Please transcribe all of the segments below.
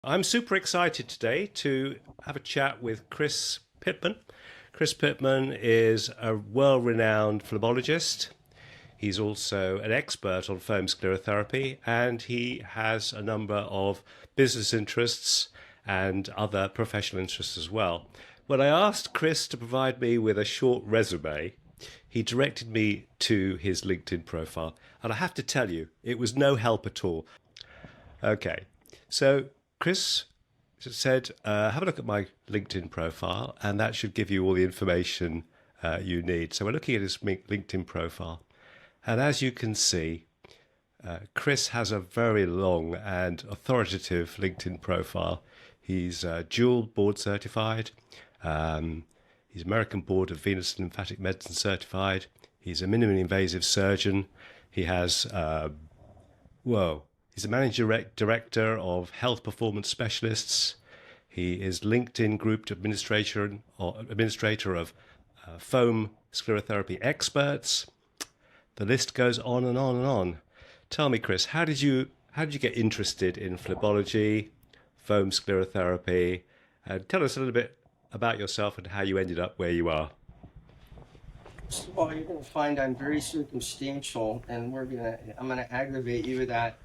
I'm super excited today to have a chat with Chris Pittman. Chris Pittman is a world-renowned phlebologist. He's also an expert on foam sclerotherapy, and he has a number of business interests and other professional interests as well. When I asked Chris to provide me with a short resume, he directed me to his LinkedIn profile, and I have to tell you, it was no help at all. Okay, so Chris said, have a look at my LinkedIn profile, and that should give you all the information you need. So we're looking at his LinkedIn profile. And as you can see, Chris has a very long and authoritative LinkedIn profile. He's dual board certified. He's American Board of Venous and Lymphatic Medicine certified. He's a minimally invasive surgeon. He has, he's a managing director of health performance specialists. He is LinkedIn group administrator of foam sclerotherapy experts. The list goes on and on and on. Tell me, Chris, how did you get interested in phlebology, foam sclerotherapy? Tell us a little bit about yourself and how you ended up where you are. First of all, you're going to find I'm very circumstantial, and I'm gonna aggravate you with that.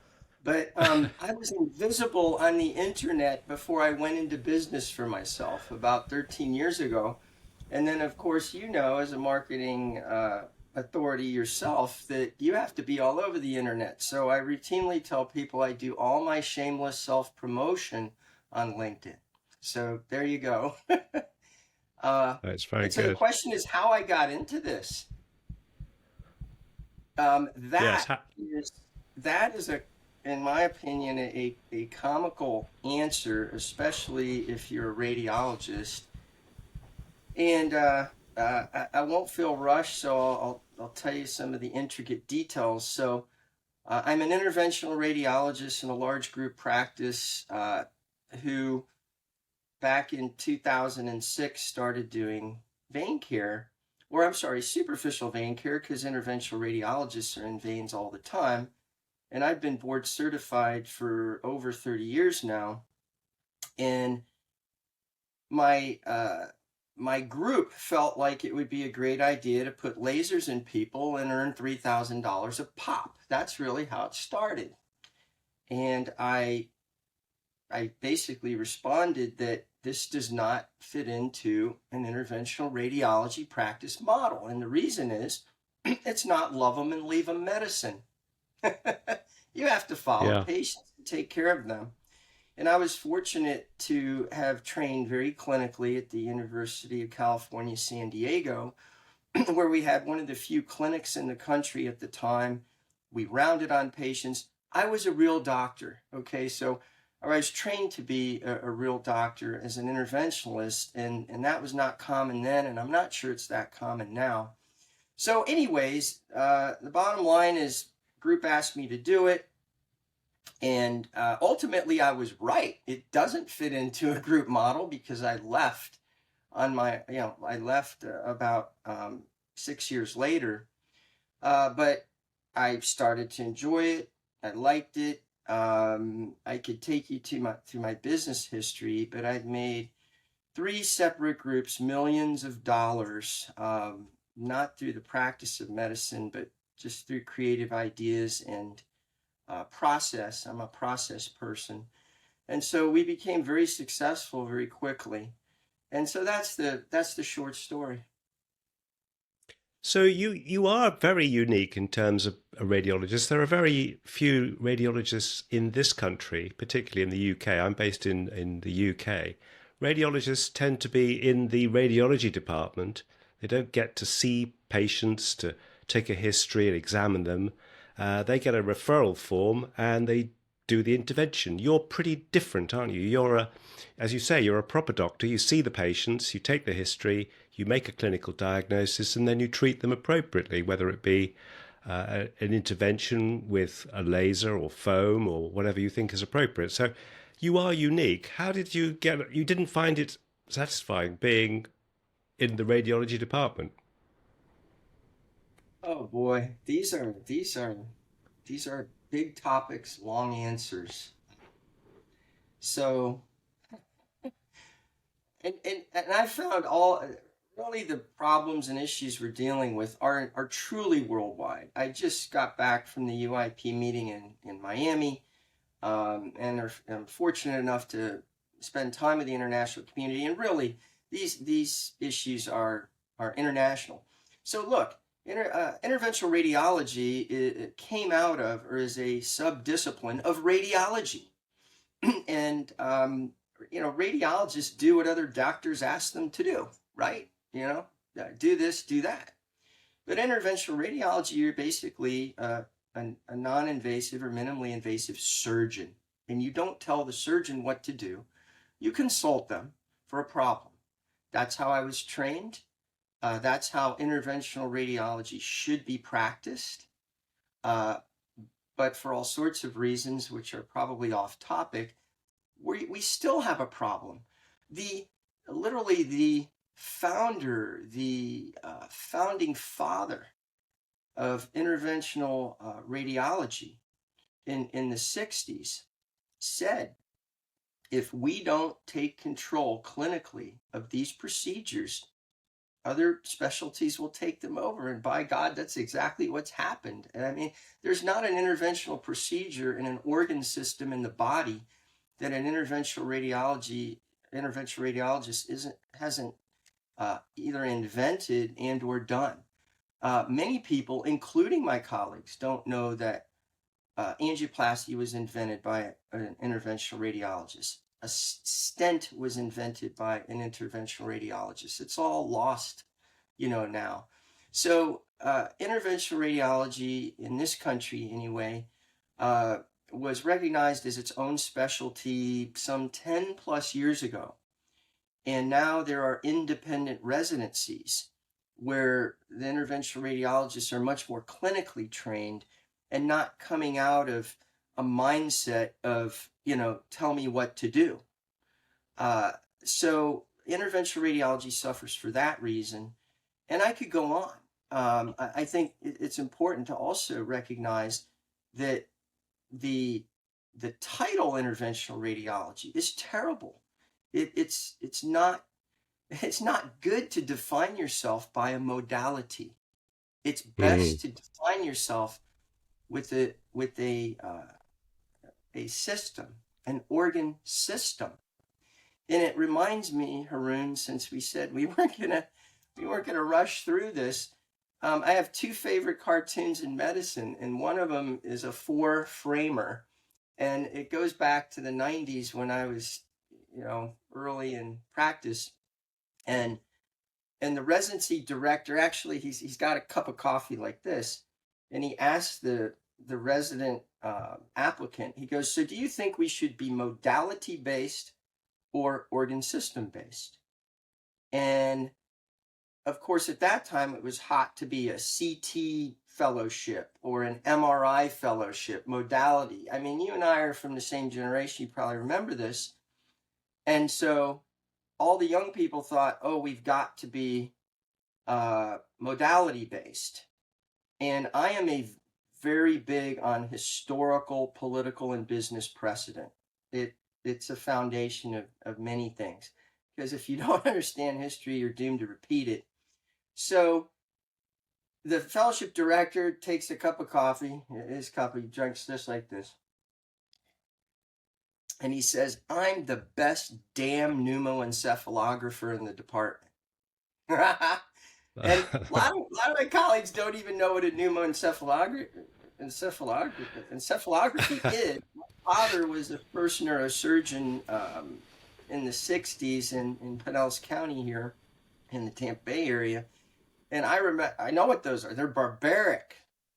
But I was invisible on the internet before I went into business for myself about 13 years ago. And then, of course, as a marketing authority yourself, that you have to be all over the internet. So I routinely tell people I do all my shameless self-promotion on LinkedIn. So there you go. It's very And so the good. question is how I got into this. Um, Yes. that is that is in my opinion, a comical answer, especially if you're a radiologist. And I won't feel rushed, so I'll tell you some of the intricate details. So I'm an interventional radiologist in a large group practice who back in 2006 started doing VeinCare, or I'm sorry, superficial vein care, because interventional radiologists are in veins all the time. And I've been board certified for over 30 years now. And my my group felt like it would be a great idea to put lasers in people and earn $3,000 a pop. That's really how it started. And I basically responded that this does not fit into an interventional radiology practice model. And the reason is it's not love them and leave them medicine. You have to follow Yeah. patients and take care of them. And I was fortunate to have trained very clinically at the University of California, San Diego, where we had one of the few clinics in the country at the time. We rounded on patients. I was a real doctor. Okay, so I was trained to be a real doctor as an interventionalist, and that was not common then, and I'm not sure it's that common now. So, anyways, the bottom line is, group asked me to do it, and ultimately I was right. It doesn't fit into a group model because I left about 6 years later, but I started to enjoy it. I liked it. I could take you to through my business history, but I've made three separate groups millions of dollars, not through the practice of medicine, but just through creative ideas and process. I'm a process person. And so we became very successful very quickly. And so that's the short story. So you are very unique in terms of a radiologist. There are very few radiologists in this country, particularly in the UK. I'm based in the UK. Radiologists tend to be in the radiology department. They don't get to see patients, to take a history and examine them. They get a referral form and they do the intervention. You're pretty different, aren't you? As you say, you're a proper doctor. You see the patients, you take the history, you make a clinical diagnosis, and then you treat them appropriately, whether it be an intervention with a laser or foam or whatever you think is appropriate. So you are unique. How did you didn't find it satisfying being in the radiology department? Oh boy, these are big topics, long answers. So, and I found all really the problems and issues we're dealing with are truly worldwide. I just got back from the UIP meeting in Miami, and I'm fortunate enough to spend time with the international community. And really, these issues are international. So look, interventional radiology it came out of or is a subdiscipline of radiology, and radiologists do what other doctors ask them to do, right? Do this, do that. But interventional radiology, you're basically a non-invasive or minimally invasive surgeon, and you don't tell the surgeon what to do. You consult them for a problem. That's how I was trained. That's how interventional radiology should be practiced. But for all sorts of reasons, which are probably off topic, we still have a problem. Literally the founder, the founding father of interventional radiology in the 60s said, if we don't take control clinically of these procedures, other specialties will take them over. And by God, that's exactly what's happened. And I mean, there's not an interventional procedure in an organ system in the body that an interventional radiologist hasn't either invented and or done. Many people, including my colleagues, don't know that angioplasty was invented by an interventional radiologist. A stent was invented by an interventional radiologist. It's all lost, now. So interventional radiology in this country, anyway, was recognized as its own specialty some 10 plus years ago. And now there are independent residencies where the interventional radiologists are much more clinically trained and not coming out of a mindset of, tell me what to do. So interventional radiology suffers for that reason. And I could go on. I think it's important to also recognize that the title interventional radiology is terrible. It's not good to define yourself by a modality. It's best to define yourself with a system, an organ system. And it reminds me, Haroon, since we said we weren't gonna rush through this. I have two favorite cartoons in medicine, and one of them is a 4-framer, and it goes back to the 90s when I was, early in practice, and the residency director, actually, he's got a cup of coffee like this, and he asked the resident applicant, he goes, so do you think we should be modality based or organ system based? And of course, at that time, it was hot to be a CT fellowship or an MRI fellowship modality. I mean, you and I are from the same generation. You probably remember this. And so all the young people thought, oh, we've got to be modality based. And I am very big on historical, political, and business precedent. It's a foundation of many things. Because if you don't understand history, you're doomed to repeat it. So the fellowship director takes a cup of coffee, his cup, he drinks this like this. And he says, I'm the best damn pneumoencephalographer in the department. And a lot of my colleagues don't even know what a pneumoencephalography is. My father was a first neurosurgeon in the 60s in Pinellas County here in the Tampa Bay area. And I know what those are. They're barbaric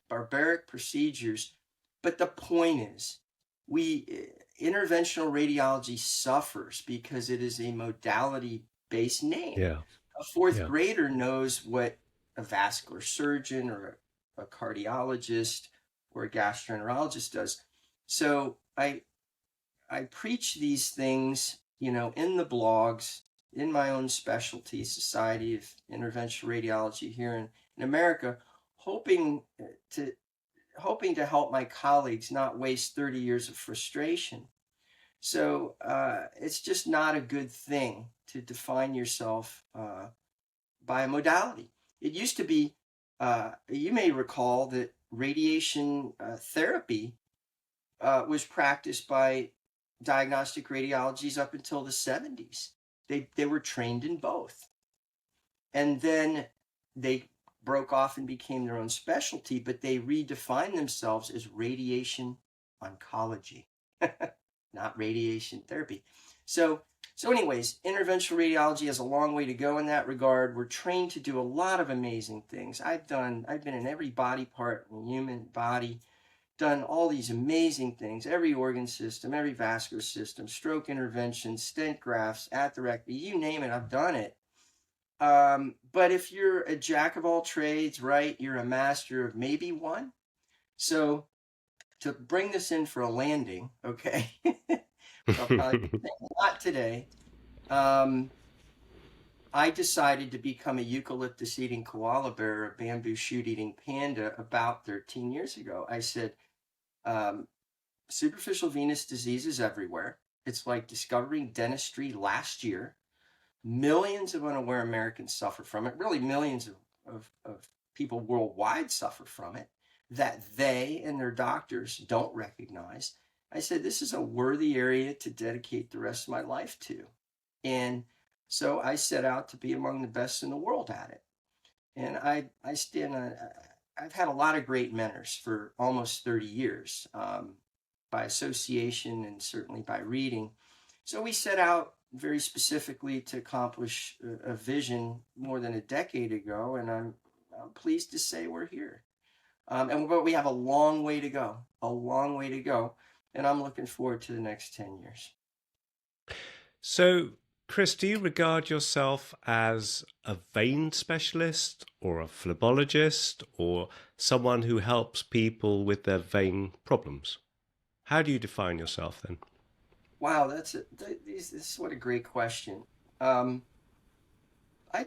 procedures. But the point is, interventional radiology suffers because it is a modality-based name. Yeah. A fourth grader knows what a vascular surgeon or a cardiologist or a gastroenterologist does. So I preach these things, in the blogs, in my own specialty, Society of Interventional Radiology here in America, hoping to help my colleagues not waste 30 years of frustration. So it's just not a good thing to define yourself by a modality. It used to be, you may recall that radiation therapy was practiced by diagnostic radiologies up until the 70s. They were trained in both. And then they broke off and became their own specialty, but they redefined themselves as radiation oncology, not radiation therapy. So anyways, interventional radiology has a long way to go in that regard. We're trained to do a lot of amazing things. I've been in every body part in the human body, done all these amazing things, every organ system, every vascular system, stroke intervention, stent grafts, atherectomy, you name it, I've done it. But if you're a jack of all trades, right, you're a master of maybe one. So to bring this in for a landing, okay, I'll probably be saying a lot today. I decided to become a eucalyptus eating koala bear, a bamboo shoot eating panda about 13 years ago. I said, superficial venous disease is everywhere. It's like discovering dentistry last year. Millions of unaware Americans suffer from it. Really, millions of people worldwide suffer from it that they and their doctors don't recognize. I said, this is a worthy area to dedicate the rest of my life to. And so I set out to be among the best in the world at it. And I've had a lot of great mentors for almost 30 years, by association and certainly by reading. So we set out very specifically to accomplish a vision more than a decade ago, and I'm pleased to say we're here. But we have a long way to go, and I'm looking forward to the next 10 years. So, Chris, do you regard yourself as a vein specialist or a phlebologist or someone who helps people with their vein problems? How do you define yourself then? Wow, this is what a great question. I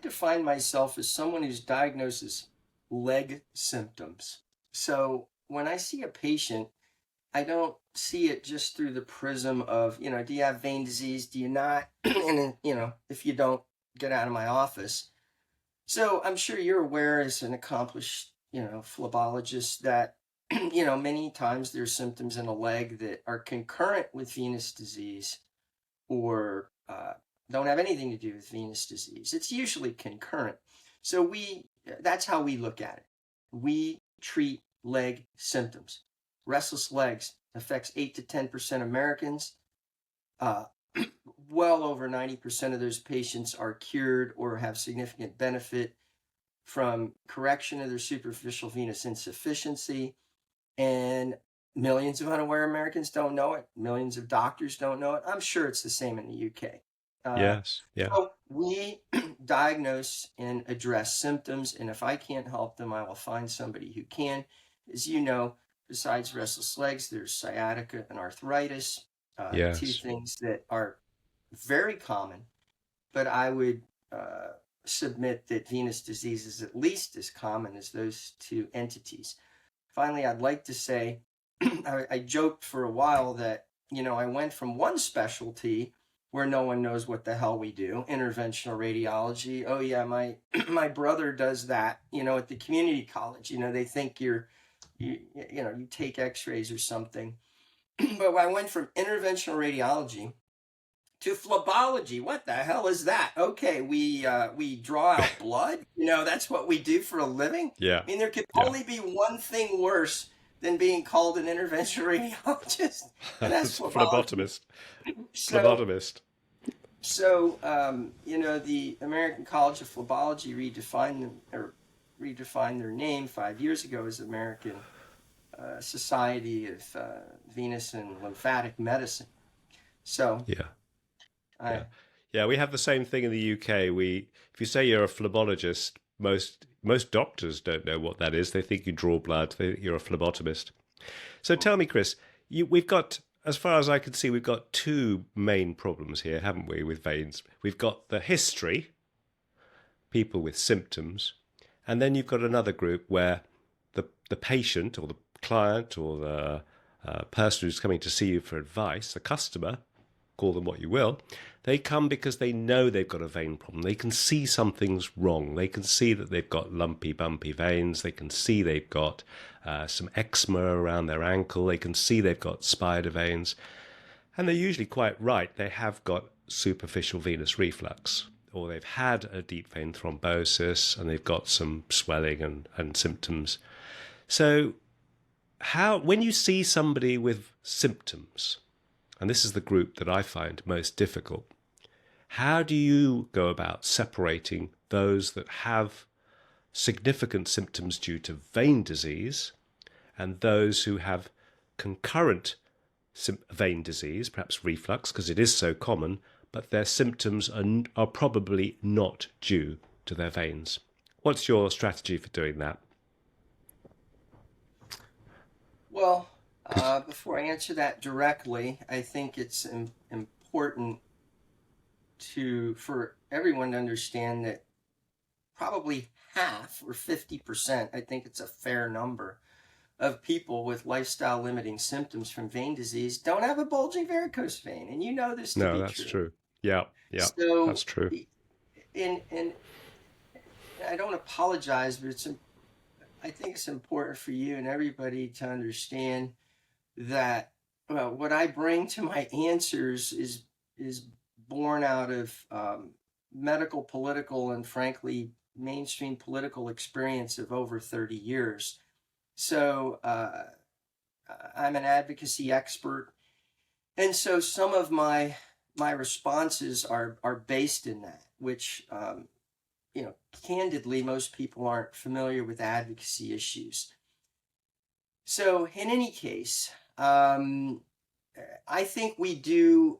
define myself as someone who's diagnoses leg symptoms. So when I see a patient, I don't see it just through the prism of, do you have vein disease? Do you not? And, if you don't, get out of my office. So I'm sure you're aware as an accomplished, phlebologist that, many times there's symptoms in a leg that are concurrent with venous disease or don't have anything to do with venous disease. It's usually concurrent. So that's how we look at it. We treat leg symptoms. Restless legs affects 8 to 10% Americans. Well over 90% of those patients are cured or have significant benefit from correction of their superficial venous insufficiency. And millions of unaware Americans don't know it. Millions of doctors don't know it. I'm sure it's the same in the UK. Yes, yeah. So we diagnose and address symptoms, and if I can't help them, I will find somebody who can. As you know, besides restless legs, there's sciatica and arthritis, Yes. two things that are very common, but I would submit that venous disease is at least as common as those two entities. Finally, I'd like to say, I joked for a while that, I went from one specialty where no one knows what the hell we do, interventional radiology. Oh yeah, my brother does that, at the community college. They think you take x-rays or something. But I went from interventional radiology to phlebology. What the hell is that? Okay, we draw out blood. That's what we do for a living. Yeah. I mean, there could only be one thing worse than being called an interventional radiologist, and that's phlebotomist. Phlebotomist. So, the American College of Phlebology redefined their name 5 years ago as American Society of Venous and Lymphatic Medicine. So, yeah, we have the same thing in the UK. If you say you're a phlebologist, most doctors don't know what that is. They think you draw blood. They think you're a phlebotomist. So tell me, Chris, we've got, as far as I can see, we've got two main problems here, haven't we, with veins? We've got the history, people with symptoms, and then you've got another group where the patient or the client or the person who's coming to see you for advice, the customer, call them what you will. They come because they know they've got a vein problem. They can see something's wrong. They can see that they've got lumpy, bumpy veins. They can see they've got some eczema around their ankle. They can see they've got spider veins. And they're usually quite right. They have got superficial venous reflux, or they've had a deep vein thrombosis and they've got some swelling and symptoms. So when you see somebody with symptoms, and this is the group that I find most difficult, how do you go about separating those that have significant symptoms due to vein disease and those who have concurrent vein disease, perhaps reflux, because it is so common, but their symptoms are probably not due to their veins? What's your strategy for doing that? Well, before I answer that directly, I think it's important for everyone to understand that probably half or 50%, I think it's a fair number, of people with lifestyle limiting symptoms from vein disease don't have a bulging varicose vein. And you know this to be true. No, that's true. Yeah, so, that's true. And I don't apologize, but I think it's important for you and everybody to understand that what I bring to my answers is born out of medical, political, and frankly, mainstream political experience of over 30 years. So I'm an advocacy expert. And so some of my responses are based in that, which, candidly, most people aren't familiar with advocacy issues. So in any case, I think we do.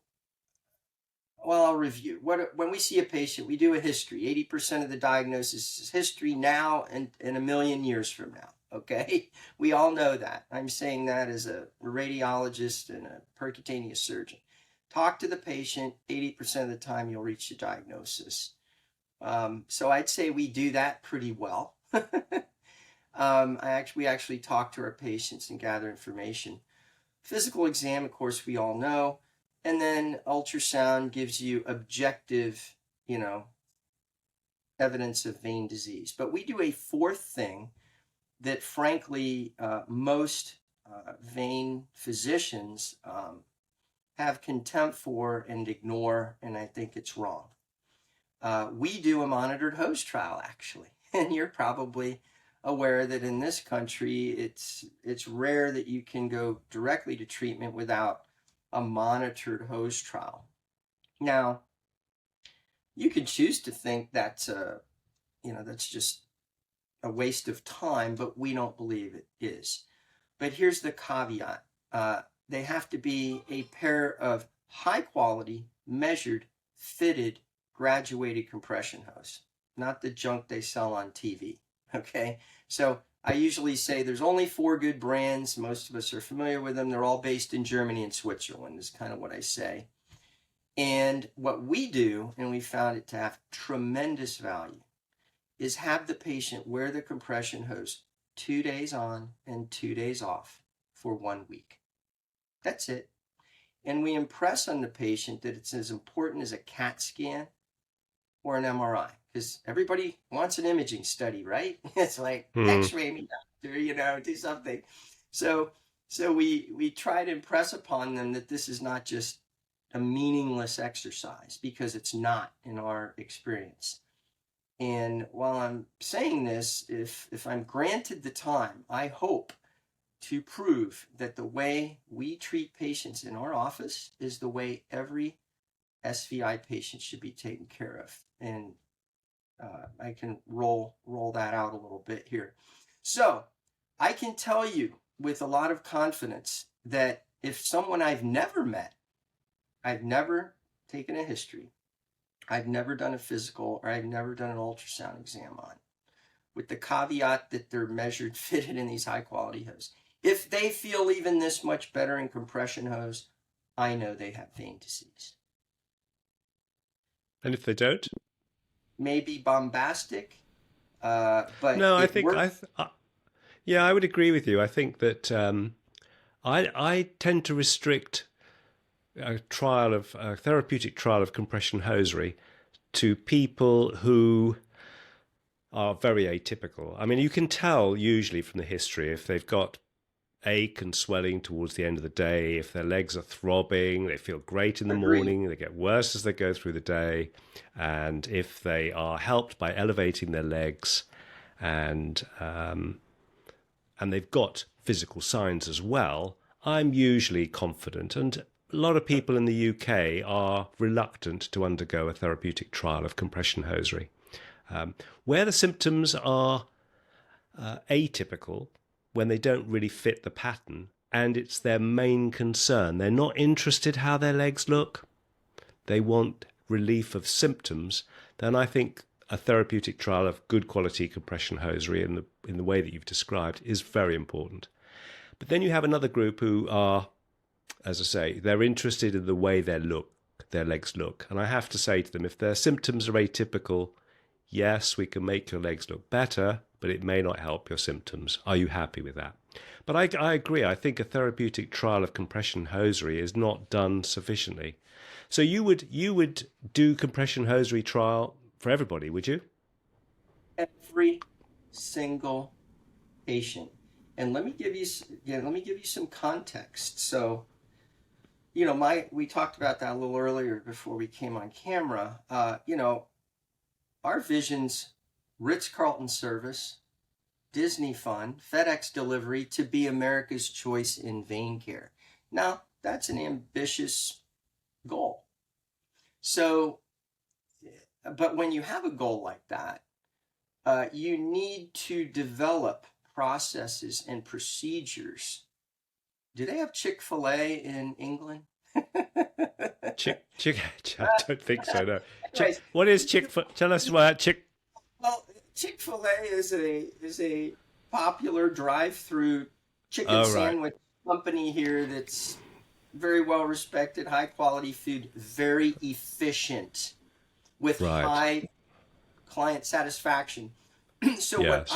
Well, I'll review. When we see a patient, we do a history. 80% of the diagnosis is history now and a million years from now, okay? We all know that. I'm saying that as a radiologist and a percutaneous surgeon. Talk to the patient, 80% of the time you'll reach the diagnosis. So I'd say we do that pretty well. We actually talk to our patients and gather information. Physical exam, of course, we all know. And then ultrasound gives you objective, evidence of vein disease. But we do a fourth thing that, frankly, most vein physicians have contempt for and ignore, and I think it's wrong. We do a monitored hose trial, actually. And you're probably aware that in this country, it's rare that you can go directly to treatment without a monitored hose trial. Now, you could choose to think that's just a waste of time, but we don't believe it is. But here's the caveat. They have to be a pair of high quality, measured, fitted, graduated compression hose, not the junk they sell on TV. Okay. So I usually say there's only 4 good brands. Most of us are familiar with them. They're all based in Germany and Switzerland is kind of what I say. And what we do, and we found it to have tremendous value, is have the patient wear the compression hose 2 days on and 2 days off for 1 week. That's it. And we impress on the patient that it's as important as a CAT scan or an MRI, because everybody wants an imaging study, right? It's like, X-ray me, doctor, do something. So we try to impress upon them that this is not just a meaningless exercise, because it's not in our experience. And while I'm saying this, if I'm granted the time, I hope to prove that the way we treat patients in our office is the way every SVI patient should be taken care of. And I can roll that out a little bit here. So I can tell you with a lot of confidence that if someone I've never met, I've never taken a history, I've never done a physical, or I've never done an ultrasound exam on, with the caveat that they're measured, fitted in these high quality hoses, if they feel even this much better in compression hose, I know they have vein disease. And if they don't? Maybe bombastic, but no, I think I would agree with you. I think that I tend to restrict a therapeutic trial of compression hosiery to people who are very atypical. I mean, you can tell usually from the history if they've got ache and swelling towards the end of the day, if their legs are throbbing, they feel great in the Agreed. morning, they get worse as they go through the day, and if they are helped by elevating their legs and they've got physical signs as well, I'm usually confident. And a lot of people in the UK are reluctant to undergo a therapeutic trial of compression hosiery. Where the symptoms are atypical, when they don't really fit the pattern, and it's their main concern, they're not interested how their legs look, they want relief of symptoms, then I think a therapeutic trial of good quality compression hosiery in the way that you've described is very important. But then you have another group who are, as I say, they're interested in the way their legs look. And I have to say to them, if their symptoms are atypical, yes, we can make your legs look better, but it may not help your symptoms. Are you happy with that? But I agree. I think a therapeutic trial of compression hosiery is not done sufficiently. So you would do compression hosiery trial for everybody, would you? Every single patient. And let me give you some context. So, we talked about that a little earlier before we came on camera. Our vision's Ritz-Carlton service, Disney fund, FedEx delivery to be America's choice in VeinCare. Now, that's an ambitious goal. So, but when you have a goal like that, you need to develop processes and procedures. Do they have Chick-fil-A in England? I don't think so. No. Anyways, What is Chick-fil? Tell us about Chick. Well, Chick-fil-A is a popular drive-through chicken sandwich company here that's very well respected, high quality food, very efficient, with high client satisfaction. So Yes.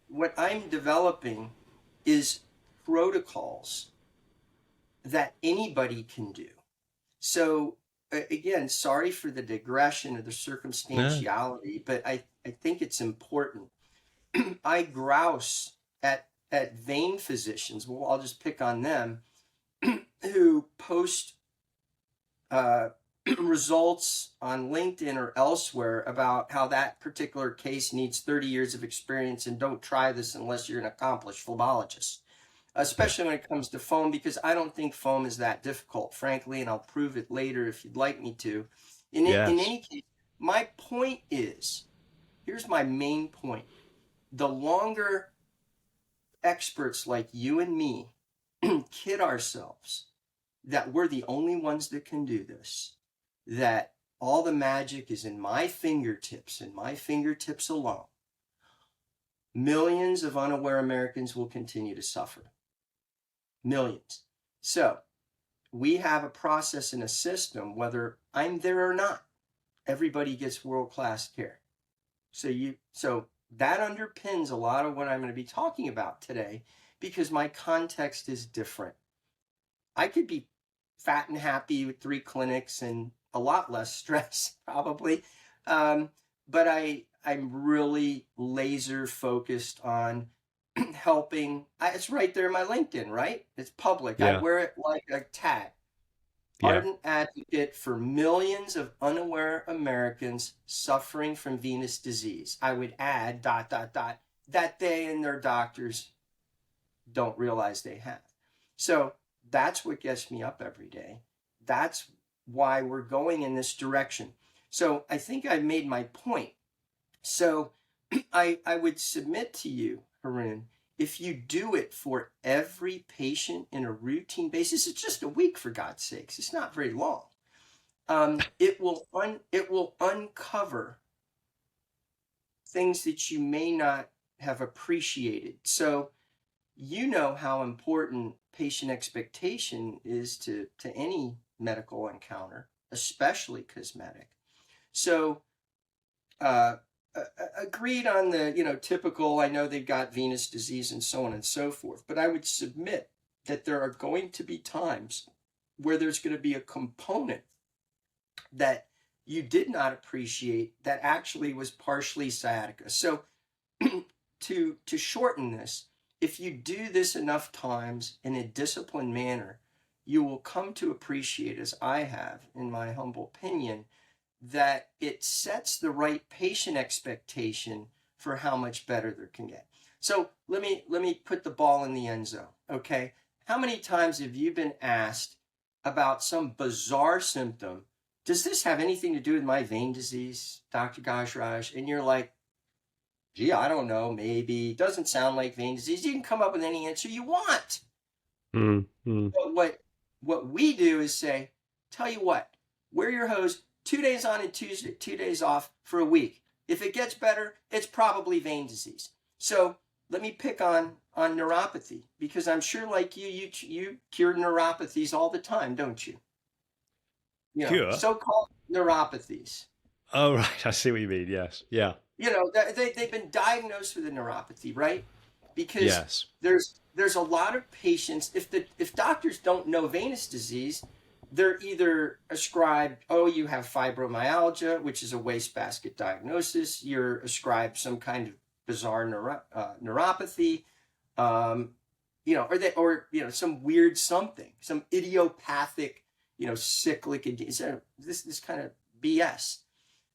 what I'm developing is protocols that anybody can do. So again, sorry for the digression or the circumstantiality, but I think it's important. I grouse at vein physicians. Well, I'll just pick on them who post results on LinkedIn or elsewhere about how that particular case needs 30 years of experience and don't try this unless you're an accomplished phlebotomist, especially when it comes to foam, because I don't think foam is that difficult, frankly, and I'll prove it later if you'd like me to. In any case, my point is, here's my main point. The longer experts like you and me kid ourselves that we're the only ones that can do this, that all the magic is in my fingertips and my fingertips alone, millions of unaware Americans will continue to suffer. Millions. So we have a process and a system, whether I'm there or not, everybody gets world-class care. So that underpins a lot of what I'm going to be talking about today, because my context is different. I could be fat and happy with 3 clinics and a lot less stress, probably. But I'm really laser focused on helping. It's right there in my LinkedIn, right? It's public. Yeah. I wear it like a tag. Ardent advocate for millions of unaware Americans suffering from venous disease. I would add ... that they and their doctors don't realize they have. So that's what gets me up every day. That's why we're going in this direction. So I think I made my point. So I would submit to you, Haroon, if you do it for every patient in a routine basis, it's just a week, for God's sakes. It's not very long. It will uncover things that you may not have appreciated. So you know how important patient expectation is to any medical encounter, especially cosmetic. So agreed on the typical, I know they've got venous disease and so on and so forth, but I would submit that there are going to be times where there's going to be a component that you did not appreciate that actually was partially sciatica. So to shorten this, if you do this enough times in a disciplined manner, you will come to appreciate, as I have, in my humble opinion, that it sets the right patient expectation for how much better they can get. So let me put the ball in the end zone, okay? How many times have you been asked about some bizarre symptom? Does this have anything to do with my vein disease, Dr. Gajraj? And you're like, gee, I don't know, maybe. Doesn't sound like vein disease. You can come up with any answer you want. But what we do is say, tell you what, wear your hose 2 days on and 2 days off for a week. If it gets better, it's probably vein disease. So let me pick on neuropathy, because I'm sure like you cure neuropathies all the time, don't you? You know, Cure? so-called neuropathies. Oh, right. I see what you mean. Yes. Yeah. You know, they've been diagnosed with a neuropathy, right? Because Yes. there's a lot of patients, if doctors don't know venous disease, they're either ascribed, oh, you have fibromyalgia, which is a wastebasket diagnosis. You're ascribed some kind of bizarre neuropathy, you know, or you know, some weird something, some idiopathic, you know, cyclic, this kind of BS.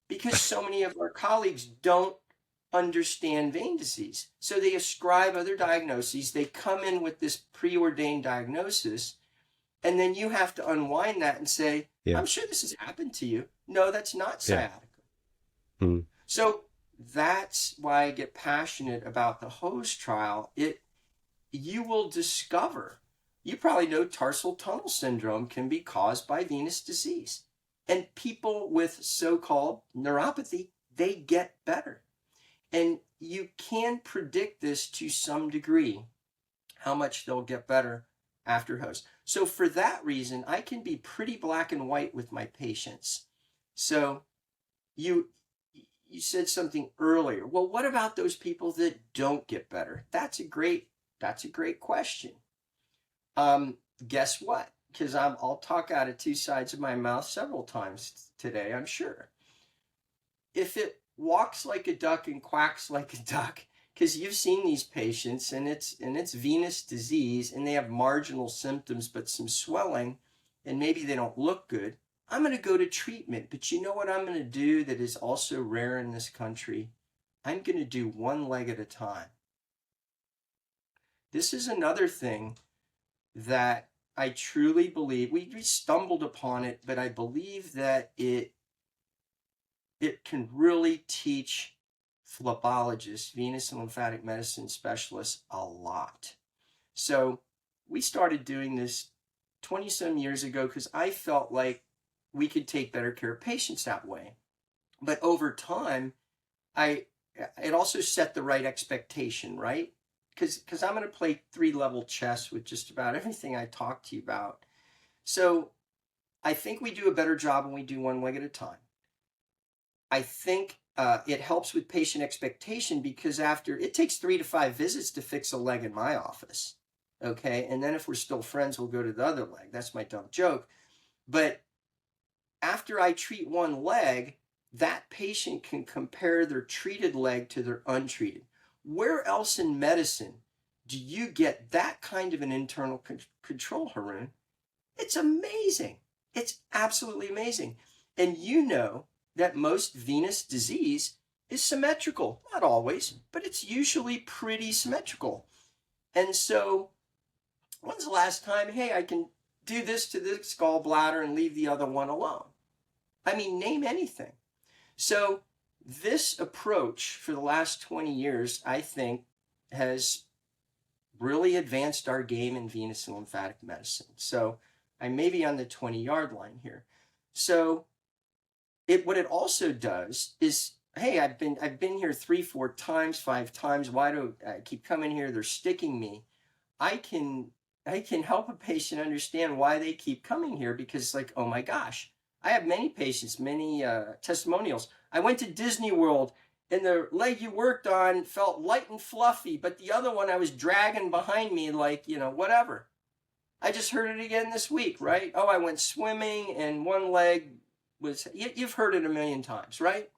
Because so many of our colleagues don't understand vein disease. So they ascribe other diagnoses. They come in with this preordained diagnosis, and then you have to unwind that and say, yeah, I'm sure this has happened to you. No, that's not sciatica. Yeah. So that's why I get passionate about the hose trial. You will discover, you probably know tarsal tunnel syndrome can be caused by venous disease. And people with so-called neuropathy, they get better. And you can predict this to some degree, how much they'll get better after hose. So for that reason, I can be pretty black and white with my patients. So you said something earlier. Well, what about those people that don't get better? That's a great question. Guess what? Because I'll talk out of two sides of my mouth several times today, I'm sure. If it walks like a duck and quacks like a duck, because you've seen these patients and it's venous disease and they have marginal symptoms but some swelling and maybe they don't look good, I'm going to go to treatment. But you know what I'm going to do that is also rare in this country? I'm going to do one leg at a time. This is another thing that I truly believe, we stumbled upon it, but I believe that it can really teach phlebologists, venous and lymphatic medicine specialists, a lot. So we started doing this 20 some years ago because I felt like we could take better care of patients that way. But over time, it also set the right expectation, right? Because I'm going to play 3-level chess with just about everything I talk to you about. So I think we do a better job when we do one leg at a time. I think it helps with patient expectation because it takes 3 to 5 visits to fix a leg in my office. Okay. And then if we're still friends, we'll go to the other leg. That's my dumb joke. But after I treat one leg, that patient can compare their treated leg to their untreated. Where else in medicine do you get that kind of an internal control, Haroon? It's amazing. It's absolutely amazing. And you know that most venous disease is symmetrical. Not always, but it's usually pretty symmetrical. And so when's the last time, hey, I can do this to this gallbladder and leave the other one alone? I mean, name anything. So this approach for the last 20 years, I think, has really advanced our game in venous and lymphatic medicine. So I may be on the 20-yard line here. So what it also does is, hey, I've been here 3, 4 times, 5 times. Why do I keep coming here? They're sticking me. I can help a patient understand why they keep coming here because it's like, oh my gosh, I have many patients, many testimonials. I went to Disney World and the leg you worked on felt light and fluffy, but the other one I was dragging behind me like, you know, whatever. I just heard it again this week, right? Oh, I went swimming and one leg was, you've heard it a million times, right?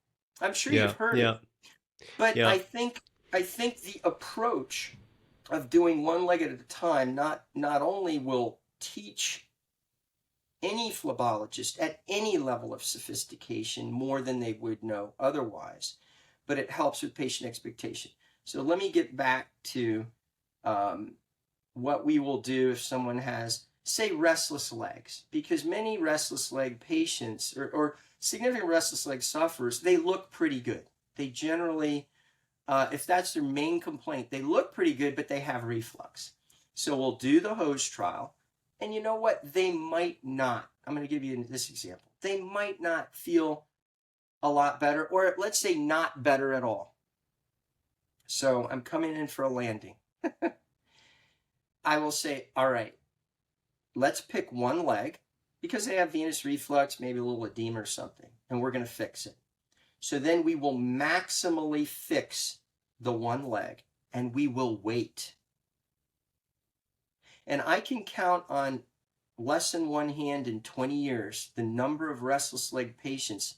I'm sure Yeah, you've heard it. yeah, But yeah. I think the approach of doing one leg at a time not only will teach any phlebotomist at any level of sophistication more than they would know otherwise, but it helps with patient expectation. So let me get back to um, what we will do if someone has, say, restless legs, because many restless leg patients or significant restless leg sufferers, they look pretty good. They generally, if that's their main complaint, they look pretty good, but they have reflux. So we'll do the hose trial. And you know what? They might not. I'm going to give you this example. They might not feel a lot better, or let's say not better at all. So I'm coming in for a landing. I will say, all right, let's pick one leg because they have venous reflux, maybe a little edema or something, and we're going to fix it. So then we will maximally fix the one leg and we will wait. And I can count on less than one hand in 20 years the number of restless leg patients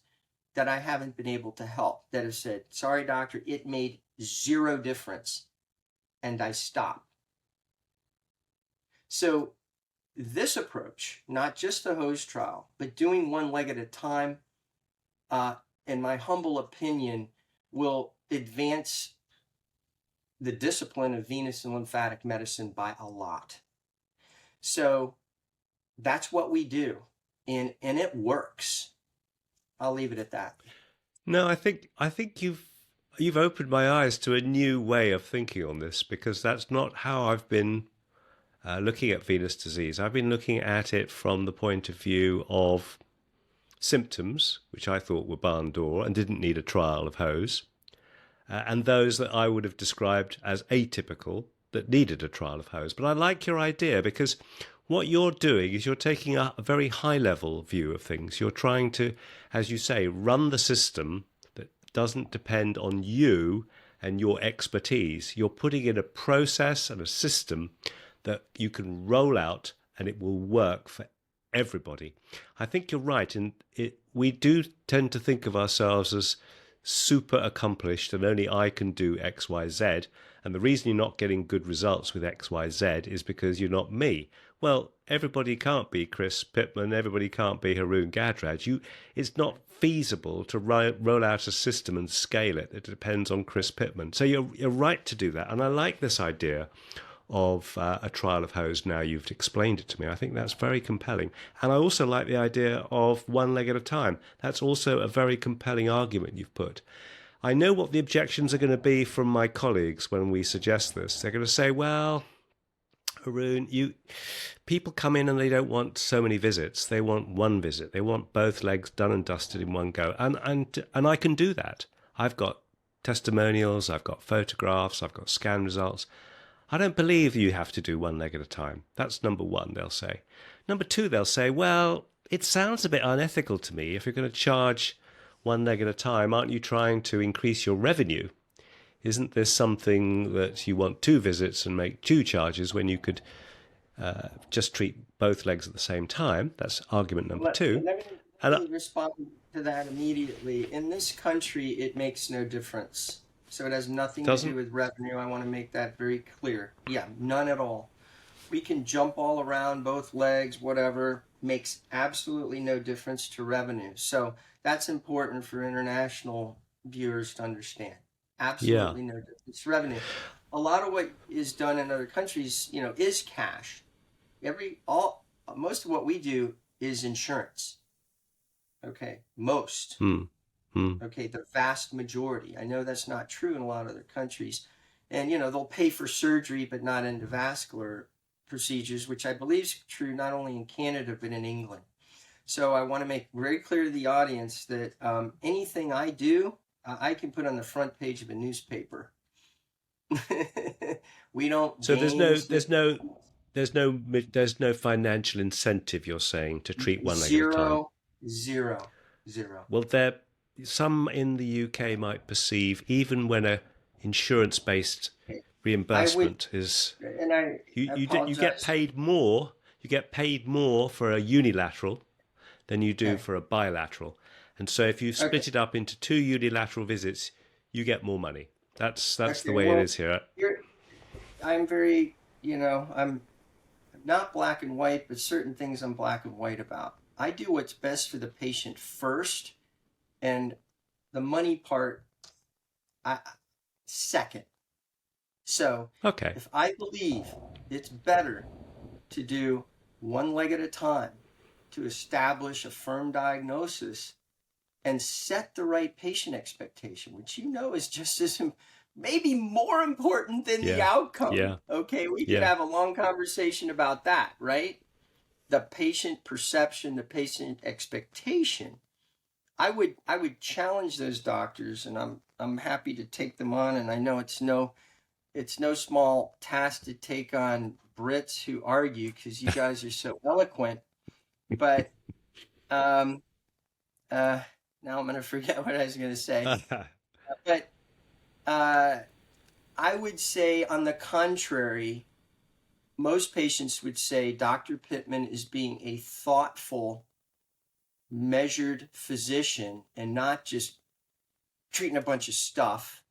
that I haven't been able to help that have said, sorry, doctor, it made zero difference, and I stopped. So this approach, not just the hose trial, but doing one leg at a time, in my humble opinion, will advance the discipline of venous and lymphatic medicine by a lot. So that's what we do, and it works. I'll leave it at that. No, I think you've opened my eyes to a new way of thinking on this, because that's not how I've been looking at venous disease. I've been looking at it from the point of view of symptoms, which I thought were barn door and didn't need a trial of hose, and those that I would have described as atypical that needed a trial of hose. But I like your idea, because what you're doing is you're taking a very high level view of things. You're trying to, as you say, run the system that doesn't depend on you and your expertise. You're putting in a process and a system that you can roll out and it will work for everybody. I think you're right. And we do tend to think of ourselves as super accomplished and only I can do X, Y, Z. And the reason you're not getting good results with X, Y, Z is because you're not me. Well, everybody can't be Chris Pittman. Everybody can't be Haroon Gadraj. It's not feasible to roll out a system and scale it. It depends on Chris Pittman. So you're right to do that. And I like this idea of a trial of hose. Now you've explained it to me. I think that's very compelling. And I also like the idea of one leg at a time. That's also a very compelling argument you've put. I know what the objections are going to be from my colleagues when we suggest this. They're going to say, well, Haroon, people come in and they don't want so many visits. They want one visit. They want both legs done and dusted in one go. And I can do that. I've got testimonials, I've got photographs, I've got scan results. I don't believe you have to do one leg at a time. That's number one, they'll say. Number two, they'll say, well, it sounds a bit unethical to me. If you're going to charge one leg at a time, aren't you trying to increase your revenue? Isn't this something that you want two visits and make two charges when you could just treat both legs at the same time? That's argument number two. Let me respond to that immediately. In this country, it makes no difference. So it has nothing to do with revenue. I want to make that very clear. Yeah, none at all. We can jump all around, both legs, whatever. Makes absolutely no difference to revenue. So that's important for international viewers to understand. Absolutely no difference to revenue. A lot of what is done in other countries, is cash. Most of what we do is insurance. Okay, most. Okay, the vast majority. I know that's not true in a lot of other countries. And, they'll pay for surgery, but not endovascular procedures, which I believe is true not only in Canada, but in England. So I want to make very clear to the audience that anything I do, I can put on the front page of a newspaper. We don't. So there's no financial incentive, you're saying, to treat one leg at a time. Zero. Well, some in the UK might perceive, even when a insurance-based reimbursement is, you get paid more. you get paid more for a unilateral than you do Okay. for a bilateral. And so if you Okay. split it up into 2 unilateral visits, you get more money. That's the Okay. way it Well, is here. you're, I'm very, I'm not black and white, but certain things I'm black and white about. I do what's best for the patient first, and the money part I, second. So Okay. if I believe it's better to do one leg at a time to establish a firm diagnosis and set the right patient expectation, which is just as maybe more important than the Yeah. outcome. Yeah. Okay, we could Yeah. have a long conversation about that, right? The patient perception, the patient expectation. I would challenge those doctors, and I'm happy to take them on. And I know it's no small task to take on Brits who argue, because you guys are so eloquent. But um, now I'm going to forget what I was going to say. But I would say, on the contrary, most patients would say Dr. Pittman is being a thoughtful, measured physician and not just treating a bunch of stuff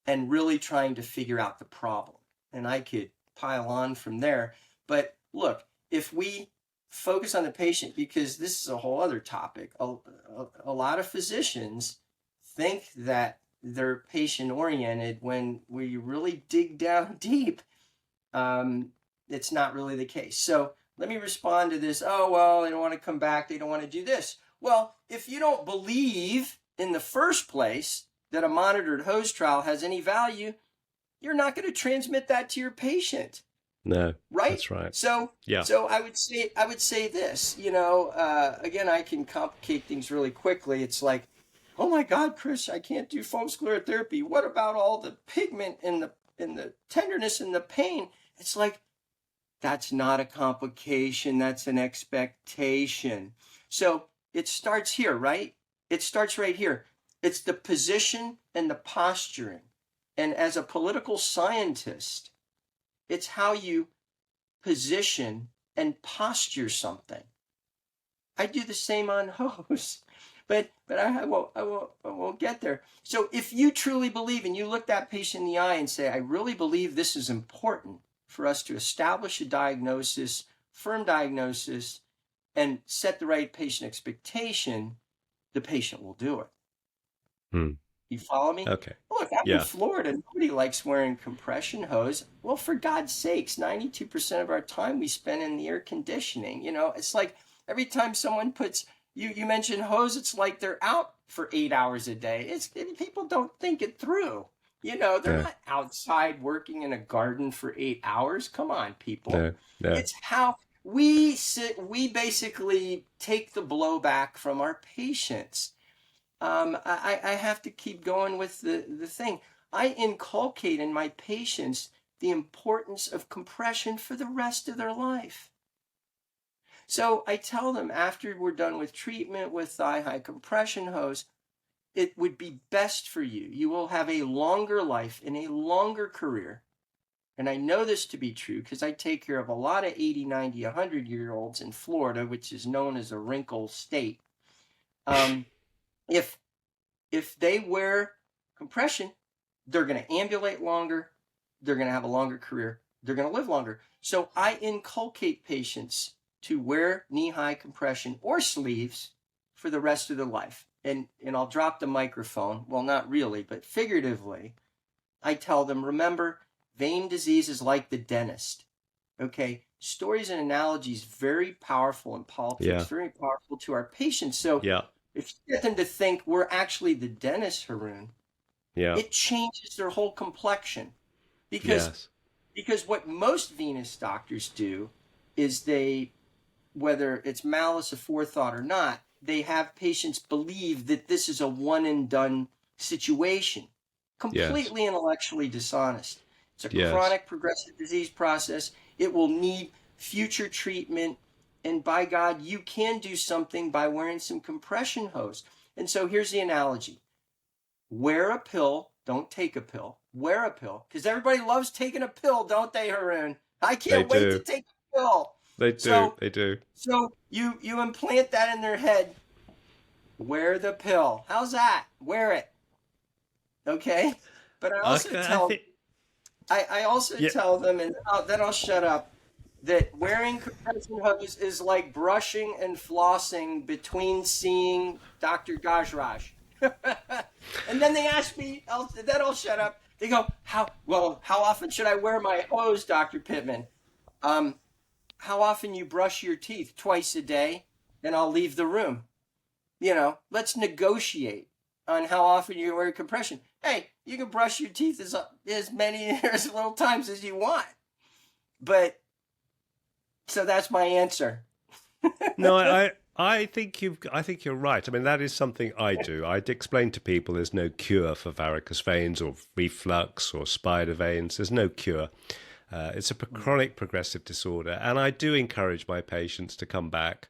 and really trying to figure out the problem. And I could pile on from there. But look, if we focus on the patient, because this is a whole other topic, a lot of physicians think that they're patient oriented when we really dig down deep. It's not really the case. So let me respond to this. Oh, well, they don't want to come back. They don't want to do this. Well, if you don't believe in the first place that a monitored hose trial has any value, you're not going to transmit that to your patient. No, Right? that's right. So, Yeah. so I would say this, again, I can complicate things really quickly. It's like, oh my God, Chris, I can't do foam sclerotherapy. What about all the pigment and the tenderness and the pain? It's like, that's not a complication. That's an expectation. So it starts here, right? It starts right here. It's the position and the posturing. And as a political scientist, it's how you position and posture something. I do the same on hose, but I won't get there. So if you truly believe, and you look that patient in the eye and say, I really believe this is important for us to establish a diagnosis, firm diagnosis, and set the right patient expectation, the patient will do it. You follow me? Okay. Look, I'm in Yeah. Florida. Nobody likes wearing compression hose. Well, for God's sakes, 92% of our time we spend in the air conditioning. It's like every time someone puts, you mentioned hose, it's like they're out for 8 hours a day. People don't think it through. They're No. not outside working in a garden for 8 hours. Come on, people. No. No. It's how we basically take the blowback from our patients. I have to keep going with the thing. I inculcate in my patients the importance of compression for the rest of their life. So I tell them, after we're done with treatment with thigh-high compression hose, it would be best for you. You will have a longer life and a longer career. And I know this to be true because I take care of a lot of 80, 90, 100-year-olds in Florida, which is known as a wrinkle state. If they wear compression, they're going to ambulate longer, they're going to have a longer career, they're going to live longer. So I inculcate patients to wear knee-high compression or sleeves for the rest of their life. And I'll drop the microphone. Well, not really, but figuratively, I tell them, remember, vein disease is like the dentist. Okay? Stories and analogies, very powerful in politics, very powerful to our patients. So if you get them to think we're actually the dentist, Haroon, it changes their whole complexion. Because what most venous doctors do is whether it's malice aforethought or not, they have patients believe that this is a one and done situation. Completely intellectually dishonest. It's a chronic progressive disease process. It will need future treatment. And by God, you can do something by wearing some compression hose. And so here's the analogy. Wear a pill. Don't take a pill. Wear a pill. Because everybody loves taking a pill, don't they, Haroon? I can't wait to take a pill. They do. So They do. you implant that in their head. Wear the pill. How's that? Wear it. Okay. But Okay, I think. I also Yeah. tell them, and then I'll shut up, that wearing compression hose is like brushing and flossing between seeing Dr. Gajraj. And then they ask me, then I'll shut up. They go, how often should I wear my hose, Dr. Pittman? Um, how often you brush your teeth? Twice a day, and I'll leave the room. Let's negotiate on how often you wear compression. Hey, you can brush your teeth as many as little times as you want. But so that's my answer. No, I think you're right. I mean, that is something I do. I'd explain to people there's no cure for varicose veins or reflux or spider veins. There's no cure. It's a chronic progressive disorder, and I do encourage my patients to come back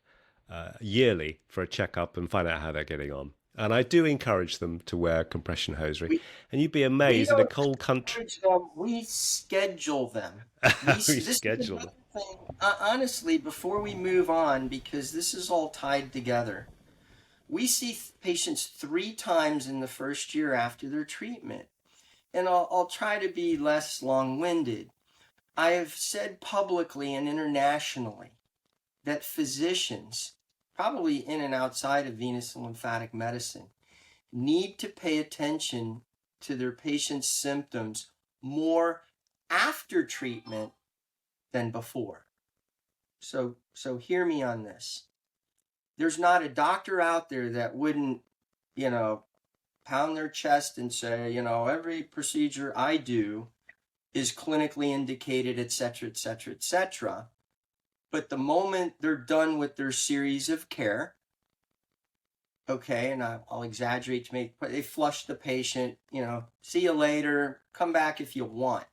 yearly for a checkup and find out how they're getting on. And I do encourage them to wear compression hosiery. We, And you'd be we amazed in a don't cold country. encourage them. We schedule them. This We is schedule another them. thing. Honestly, before we move on, because this is all tied together, we see patients 3 times in the first year after their treatment. And I'll try to be less long-winded. I have said publicly and internationally that physicians, probably in and outside of venous and lymphatic medicine, need to pay attention to their patients' symptoms more after treatment than before. So hear me on this. There's not a doctor out there that wouldn't, pound their chest and say, every procedure I do is clinically indicated, et cetera, et cetera, et cetera. But the moment they're done with their series of care, okay, and I'll exaggerate to make, but they flush the patient, see you later, come back if you want.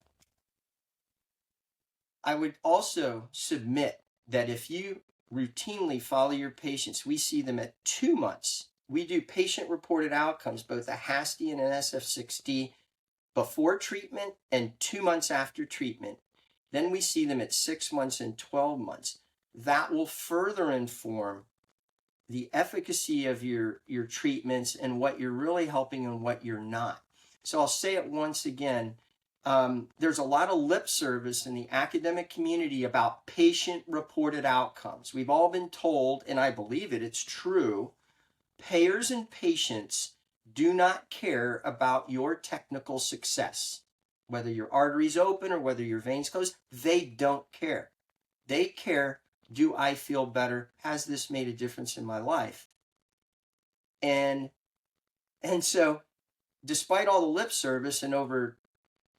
I would also submit that if you routinely follow your patients, we see them at 2 months. We do patient-reported outcomes, both a HASD and an SF6D, before treatment and 2 months after treatment. Then we see them at 6 months and 12 months. That will further inform the efficacy of your treatments and what you're really helping and what you're not. So I'll say it once again. There's a lot of lip service in the academic community about patient-reported outcomes. We've all been told, and I believe it's true, payers and patients do not care about your technical success. Whether your artery's open or whether your veins closed, they don't care. They care, do I feel better? Has this made a difference in my life? And so, despite all the lip service and over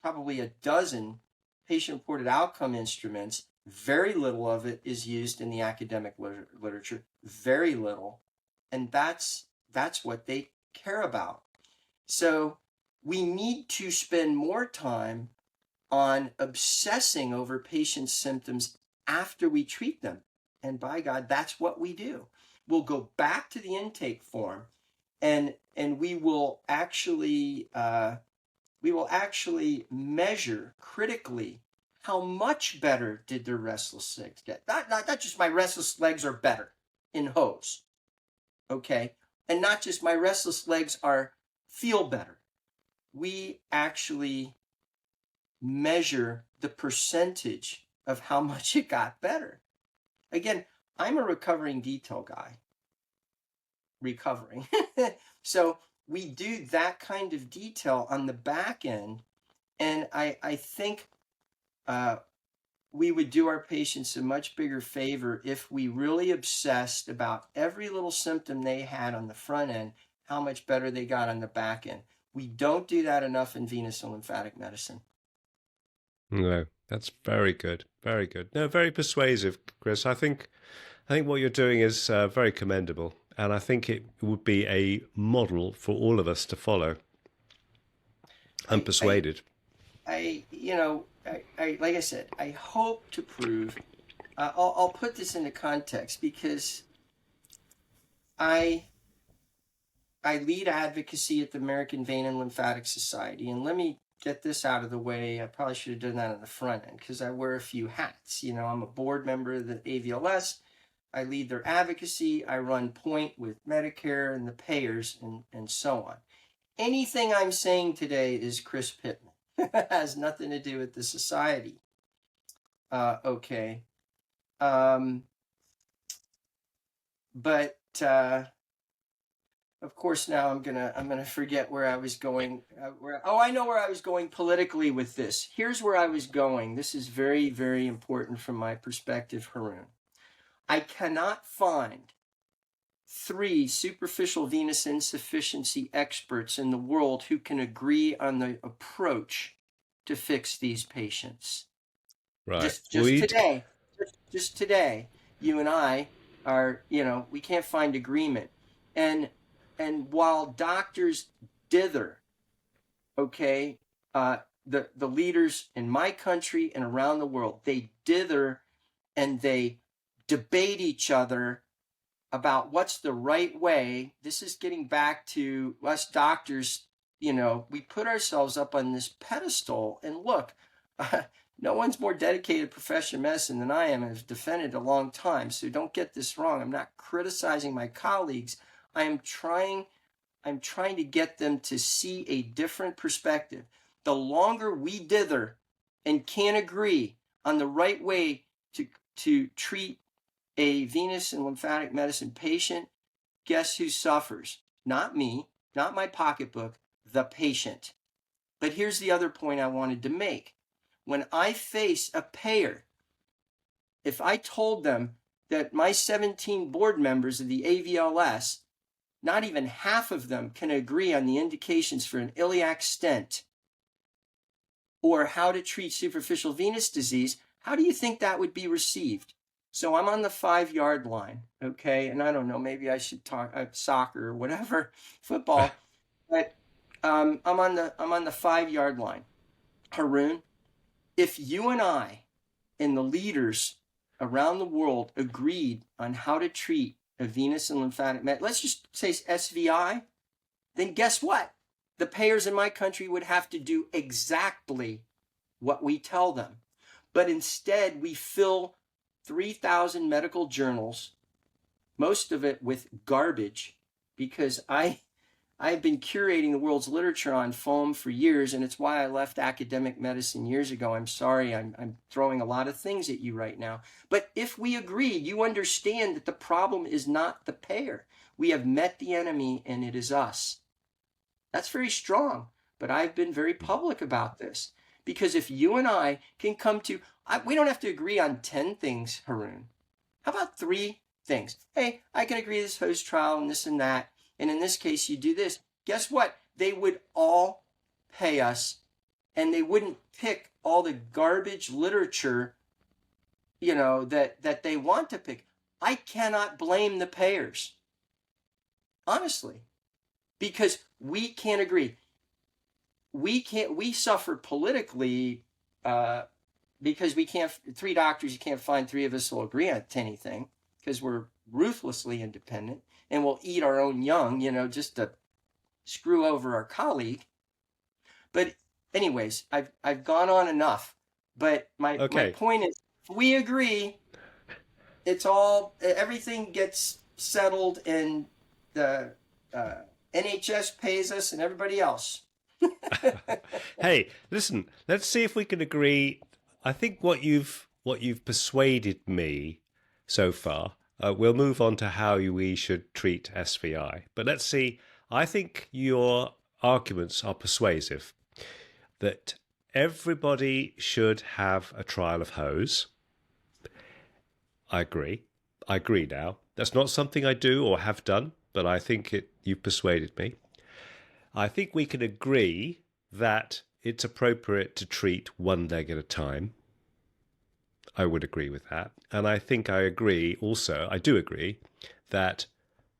probably a dozen patient-reported outcome instruments, very little of it is used in the academic literature, very little. And that's what they care about. So we need to spend more time on obsessing over patients' symptoms after we treat them. And by God, that's what we do. We'll go back to the intake form and we will actually measure critically how much better did their restless legs get. Not just my restless legs are better in hose, okay? And not just my restless legs feel better. We actually measure the percentage of how much it got better. Again, I'm a recovering detail guy. So we do that kind of detail on the back end, and I think we would do our patients a much bigger favor if we really obsessed about every little symptom they had on the front end, how much better they got on the back end. We don't do that enough in venous and lymphatic medicine. No, that's very good. Very good. No, very persuasive, Chris. I think what you're doing is very commendable, and I think it would be a model for all of us to follow. I'm persuaded. I like I said, I hope to prove. I'll put this into context because I lead advocacy at the American Vein and Lymphatic Society, and let me get this out of the way. I probably should have done that on the front end because I wear a few hats. I'm a board member of the AVLS. I lead their advocacy. I run point with Medicare and the payers and so on. Anything I'm saying today is Chris Pittman. It has nothing to do with the society. Okay. But of course now I'm gonna forget where I was going. I know where I was going politically with this. Here's where I was going. This is very, very important from my perspective, Haroon. I cannot find 3 superficial venous insufficiency experts in the world who can agree on the approach to fix these patients. Right. Just today, you and I are, we can't find agreement. And while doctors dither, okay, the leaders in my country and around the world, they dither and they debate each other about what's the right way. This is getting back to us doctors. We put ourselves up on this pedestal, and look, no one's more dedicated to professional medicine than I am and have defended a long time. So don't get this wrong. I'm not criticizing my colleagues. I'm trying to get them to see a different perspective. The longer we dither and can't agree on the right way to treat a venous and lymphatic medicine patient, guess who suffers? Not me, not my pocketbook, the patient. But here's the other point I wanted to make. When I face a payer, if I told them that my 17 board members of the AVLS, not even half of them can agree on the indications for an iliac stent or how to treat superficial venous disease, how do you think that would be received? So I'm on the 5-yard line, okay? And I don't know, maybe I should talk soccer or whatever, football, but I'm on the 5-yard line. Haroon, if you and I and the leaders around the world agreed on how to treat a venous and lymphatic let's just say SVI, then guess what? The payers in my country would have to do exactly what we tell them. But instead, we fill 3,000 medical journals, most of it with garbage, because I've been curating the world's literature on foam for years, and it's why I left academic medicine years ago. I'm sorry, I'm throwing a lot of things at you right now. But if we agree, you understand that the problem is not the payer. We have met the enemy, and it is us. That's very strong, but I've been very public about this. Because if you and I can come to, we don't have to agree on 10 things, Haroon. How about 3 things? Hey, I can agree this host trial and this and that. And in this case, you do this. Guess what? They would all pay us, and they wouldn't pick all the garbage literature, that they want to pick. I cannot blame the payers, honestly, because we can't agree. We suffer politically because we can't, 3 doctors, you can't find 3 of us will agree on anything because we're ruthlessly independent and we'll eat our own young, just to screw over our colleague. But anyways, I've gone on enough. But my point is, if we agree, everything gets settled and the NHS pays us and everybody else. Hey, listen, let's see if we can agree. I think what you've persuaded me so far, we'll move on to how we should treat SVI. But let's see, I think your arguments are persuasive, that everybody should have a trial of hose. I agree now. That's not something I do or have done, but I think you've persuaded me. I think we can agree that it's appropriate to treat one leg at a time. I would agree with that. And I think I do agree that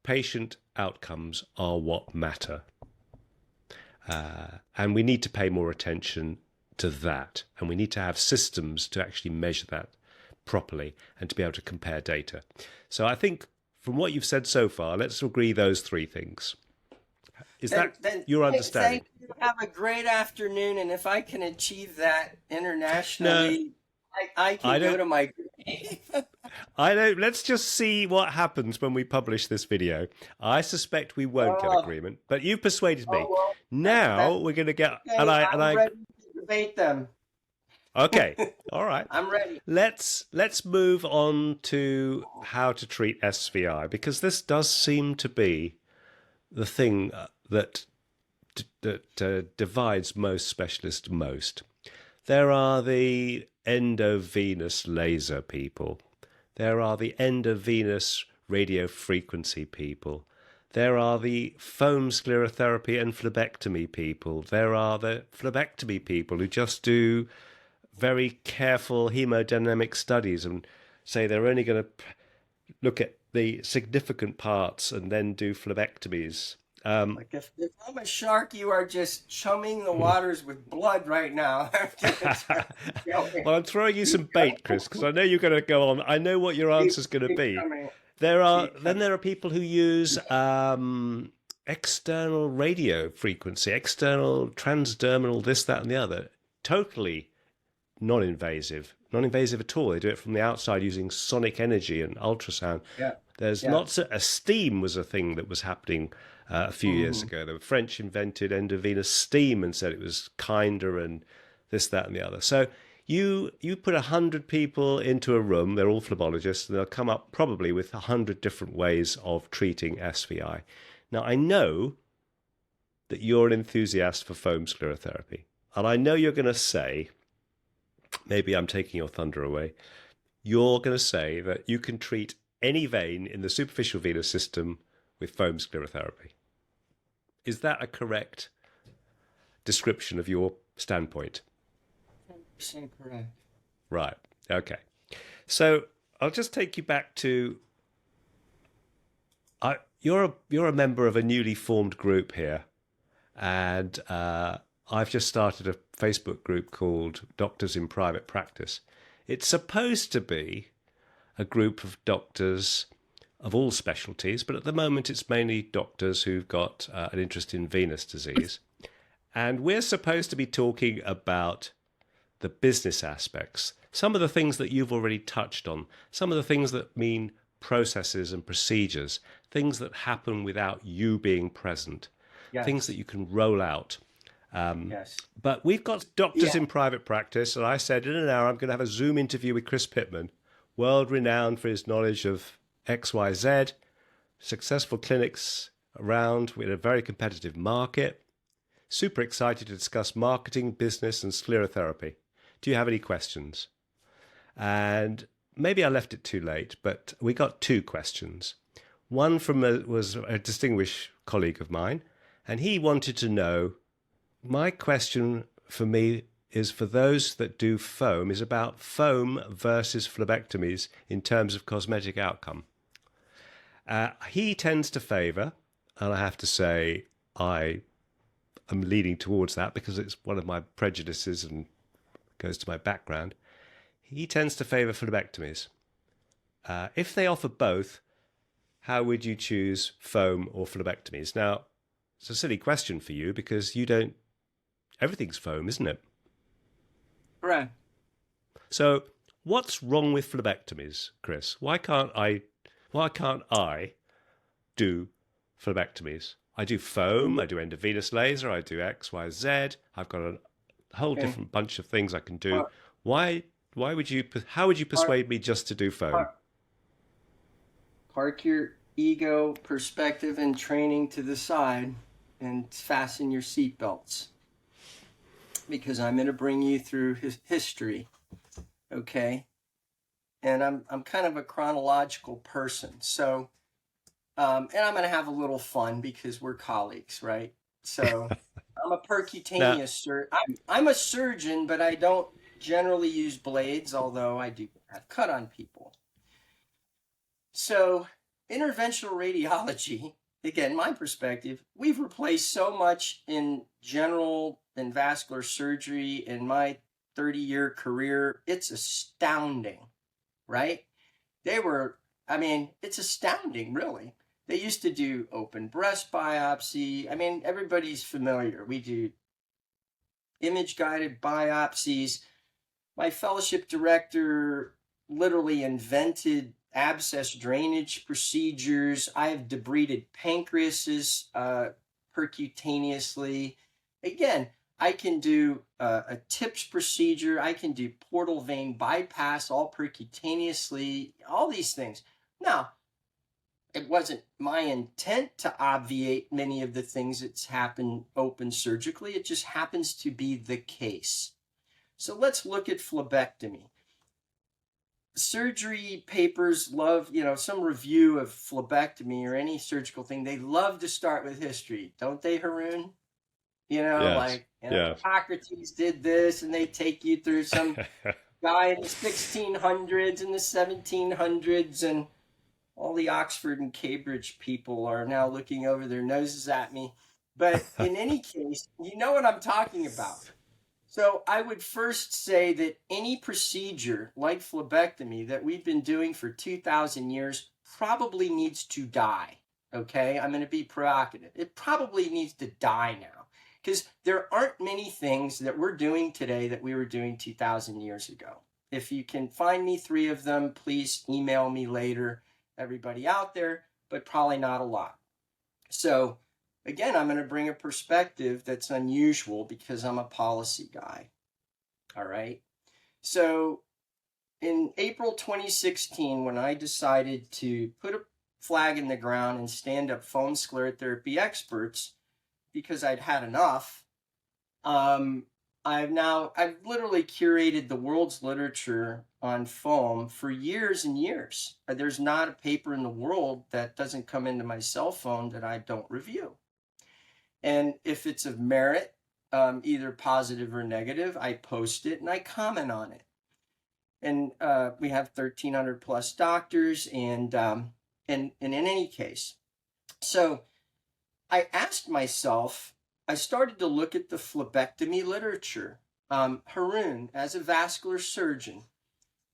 patient outcomes are what matter. And we need to pay more attention to that. And we need to have systems to actually measure that properly and to be able to compare data. So I think from what you've said so far, let's agree those 3 things. Is that Then your understanding? thank you. Have a great afternoon. And if I can achieve that No, internationally, I I can go don't. to my grave. I don't. Let's just see what happens when we publish this video. I suspect we won't get Oh, agreement, but you've persuaded me. well, Now that's we're going to get, and okay. I, and I'm I, ready to debate them. okay, all right. I'm ready. Let's move on to how to treat SVI, because this does seem to be the thing that divides most specialists most. There are the endovenous laser people. There are the endovenous radiofrequency people. There are the foam sclerotherapy and phlebectomy people. There are the phlebectomy people who just do very careful hemodynamic studies and say they're only going to look at the significant parts and then do phlebectomies. Like if I'm a shark, you are just chumming the waters with blood right now. Well, I'm throwing you some bait, Chris, because I know you're going to go on. I know what your answer is going to Keep be. coming. There are people who use external radio frequency, external transdermal, this, that, and the other. Totally non-invasive at all. They do it from the outside using sonic energy and ultrasound. Yeah. There's Yeah. lots of steam was a thing that was happening a few years ago. The French invented endovenous steam and said it was kinder and this, that, and the other. So you put 100 people into a room, they're all phlebologists, and they'll come up probably with 100 different ways of treating SVI. Now, I know that you're an enthusiast for foam sclerotherapy, and I know you're going to say, maybe I'm taking your thunder away, you're going to say that you can treat any vein in the superficial venous system with foam sclerotherapy. Is that a correct description of your standpoint? 100% correct. Right. Okay. So I'll just take you back to you're a member of a newly formed group here, and I've just started a Facebook group called Doctors in Private Practice. It's supposed to be a group of doctors of all specialties, but at the moment it's mainly doctors who've got an interest in venous disease. And we're supposed to be talking about the business aspects, some of the things that you've already touched on, some of the things that mean processes and procedures, things that happen without you being present, Yes. things that you can roll out. Yes. But we've got doctors in private practice, and I said in an hour I'm going to have a Zoom interview with Chris Pittman, world-renowned for his knowledge of XYZ, successful clinics around with a very competitive market. Super excited to discuss marketing, business, and sclerotherapy. Do you have any questions? And maybe I left it too late, but we got two questions. One was a distinguished colleague of mine, and he wanted to know, my question for me is for those that do foam, is about foam versus phlebectomies in terms of cosmetic outcome. He tends to favour, and I have to say I am leaning towards that because it's one of my prejudices and goes to my background. He tends to favour phlebectomies. If they offer both, how would you choose foam or phlebectomies? Now, it's a silly question for you because you don't, everything's foam, isn't it? Correct. So what's wrong with phlebectomies, Chris? Why can't I do phlebectomies? I do foam, I do endovenous laser, I do XYZ. I've got a whole different bunch of things I can do. How would you persuade me just to do foam? Park your ego, perspective, and training to the side and fasten your seatbelts. Because I'm going to bring you through his history, okay? And I'm kind of a chronological person, so and I'm going to have a little fun because we're colleagues, right? So I'm a percutaneous surgeon. I'm a surgeon, but I don't generally use blades, although I do have cut on people. So interventional radiology, again, my perspective, we've replaced so much in general and vascular surgery in my 30-year career. It's astounding, right? It's astounding, really. They used to do open breast biopsy. I mean, everybody's familiar. We do image-guided biopsies. My fellowship director literally invented abscess drainage procedures. I have debrided pancreases percutaneously. Again, I can do a TIPS procedure. I can do portal vein bypass all percutaneously, all these things. Now, it wasn't my intent to obviate many of the things that's happened open surgically. It just happens to be the case. So let's look at phlebectomy. Surgery papers love, some review of phlebectomy or any surgical thing, they love to start with history, don't they, Haroon? Yes. Hippocrates did this, and they take you through some guy in the 1600s and the 1700s, and all the Oxford and Cambridge people are now looking over their noses at me. But in any case, you know what I'm talking about. So I would first say that any procedure like phlebectomy that we've been doing for 2,000 years probably needs to die, okay? I'm going to be provocative. It probably needs to die now, because there aren't many things that we're doing today that we were doing 2,000 years ago. If you can find me 3 of them, please email me later, everybody out there, but probably not a lot. So again, I'm going to bring a perspective that's unusual because I'm a policy guy. All right. So in April 2016, when I decided to put a flag in the ground and stand up foam sclerotherapy experts because I'd had enough, I've literally curated the world's literature on foam for years and years. There's not a paper in the world that doesn't come into my cell phone that I don't review. And if it's of merit, either positive or negative, I post it and I comment on it. And we have 1,300 plus doctors, and in any case. So I asked myself, I started to look at the phlebectomy literature. Haroon, as a vascular surgeon,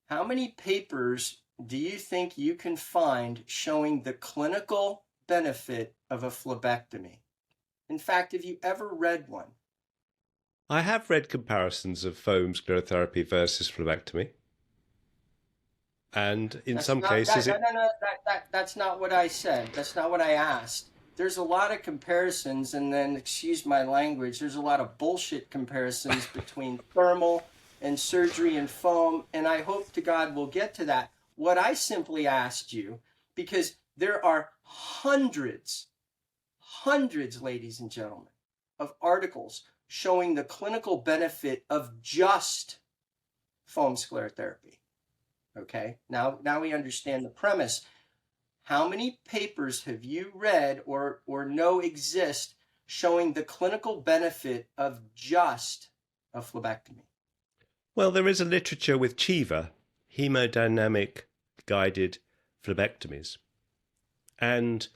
how many papers do you think you can find showing the clinical benefit of a phlebectomy? In fact, have you ever read one? I have read comparisons of foam sclerotherapy versus phlebectomy. And in some cases... That's not what I said. That's not what I asked. There's a lot of comparisons, and then, excuse my language, there's a lot of bullshit comparisons between thermal and surgery and foam, and I hope to God we'll get to that. What I simply asked you, because there are hundreds, ladies and gentlemen, of articles showing the clinical benefit of just foam sclerotherapy. Okay, now we understand the premise. How many papers have you read or know exist showing the clinical benefit of just a phlebectomy? Well, there is a literature with CHIVA, hemodynamic guided phlebectomies, and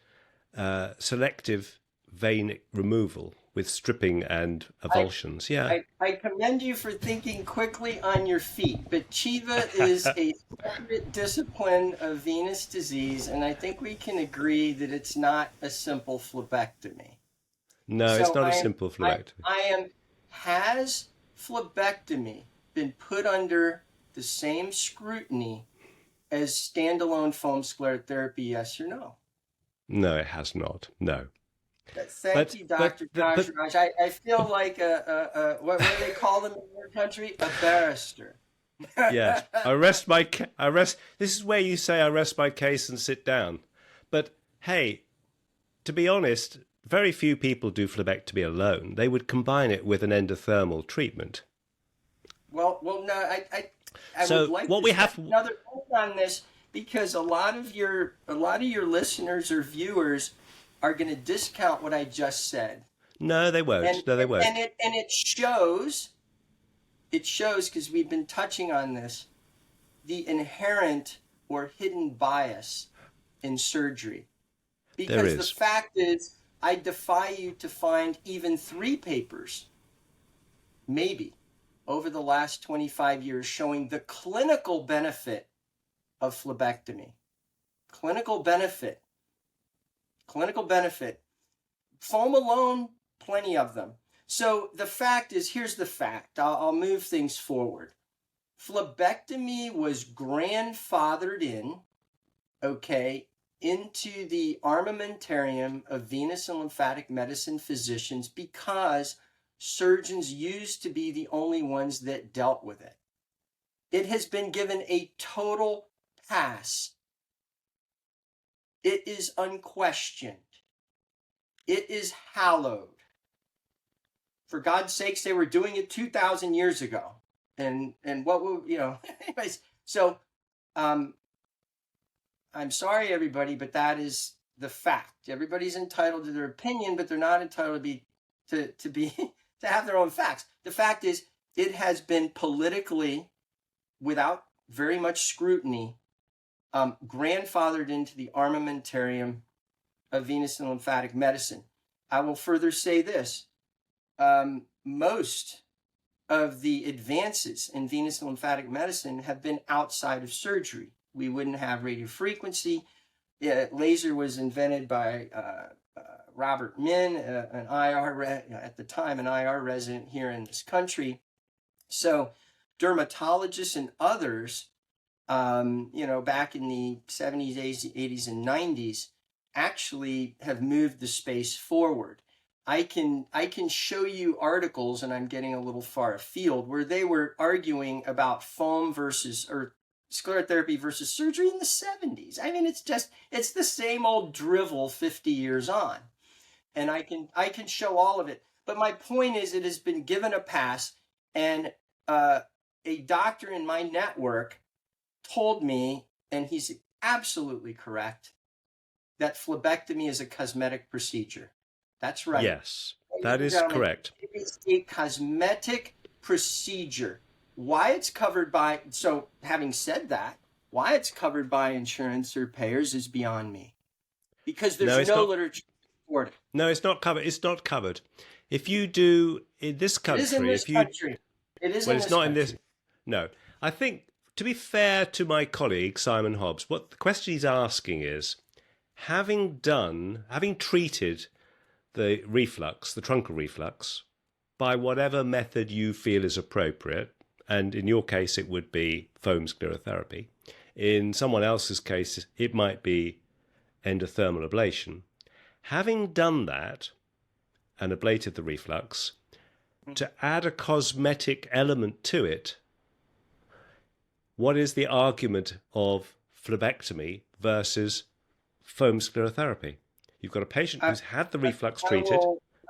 selective vein removal with stripping and avulsions. I commend you for thinking quickly on your feet, but CHIVA is a separate discipline of venous disease, and I think we can agree that it's not a simple phlebectomy. No, so it's not a simple phlebectomy. Has phlebectomy been put under the same scrutiny as standalone foam sclerotherapy, yes or no? No, it has not. No. Thank you, Dr. Kashraj. I feel like what do they call them in your country? A barrister. Yes. This is where you say I rest my case and sit down. But hey, to be honest, very few people do phlebectomy alone. They would combine it with an endothermal treatment. Well, no. I so would like what to we have another point on this, because a lot of your listeners or viewers are going to discount what I just said. No, they won't. And it shows because we've been touching on this, the inherent or hidden bias in surgery. Because the fact is, I defy you to find even 3 papers, maybe, over the last 25 years showing the clinical benefit of phlebectomy. Clinical benefit. Clinical benefit. Foam alone, plenty of them. So the fact is, here's the fact. I'll move things forward. Phlebectomy was grandfathered in, okay, into the armamentarium of venous and lymphatic medicine physicians because surgeons used to be the only ones that dealt with it. It has been given a total pass. It is unquestioned. It is hallowed. For God's sakes, they were doing it 2,000 years ago. And what will, anyways, so I'm sorry, everybody, but that is the fact. Everybody's entitled to their opinion, but they're not entitled to have their own facts. The fact is, it has been politically, without very much scrutiny, grandfathered into the armamentarium of venous and lymphatic medicine. I will further say this. Most of the advances in venous and lymphatic medicine have been outside of surgery. We wouldn't have radiofrequency. Laser was invented by Robert Min, an IR at the time, an IR resident here in this country. So dermatologists and others, back in the 70s, 80s, and 90s, actually have moved the space forward. I can show you articles, and I'm getting a little far afield, where they were arguing about foam versus or sclerotherapy versus surgery in the 70s. I mean, it's the same old drivel 50 years on. And I can show all of it. But my point is, it has been given a pass, and a doctor in my network told me, and he's absolutely correct, that phlebectomy is a cosmetic procedure. That's right. Yes, that is correct. It is a cosmetic procedure. Why it's covered by, so having said that, why it's covered by insurance or payers is beyond me. Because there's no literature to support it. No, it's not covered. It's not covered. If you do in this country, it is in this country. It is well, in it's this not country. in this. No, I think to be fair to my colleague Simon Hobbs, what the question he's asking is, having treated the reflux, the truncal reflux, by whatever method you feel is appropriate, and in your case it would be foam sclerotherapy. In someone else's case, it might be endothermal ablation. Having done that and ablated the reflux, to add a cosmetic element to it, what is the argument of phlebectomy versus foam sclerotherapy? You've got a patient who's had the reflux treated.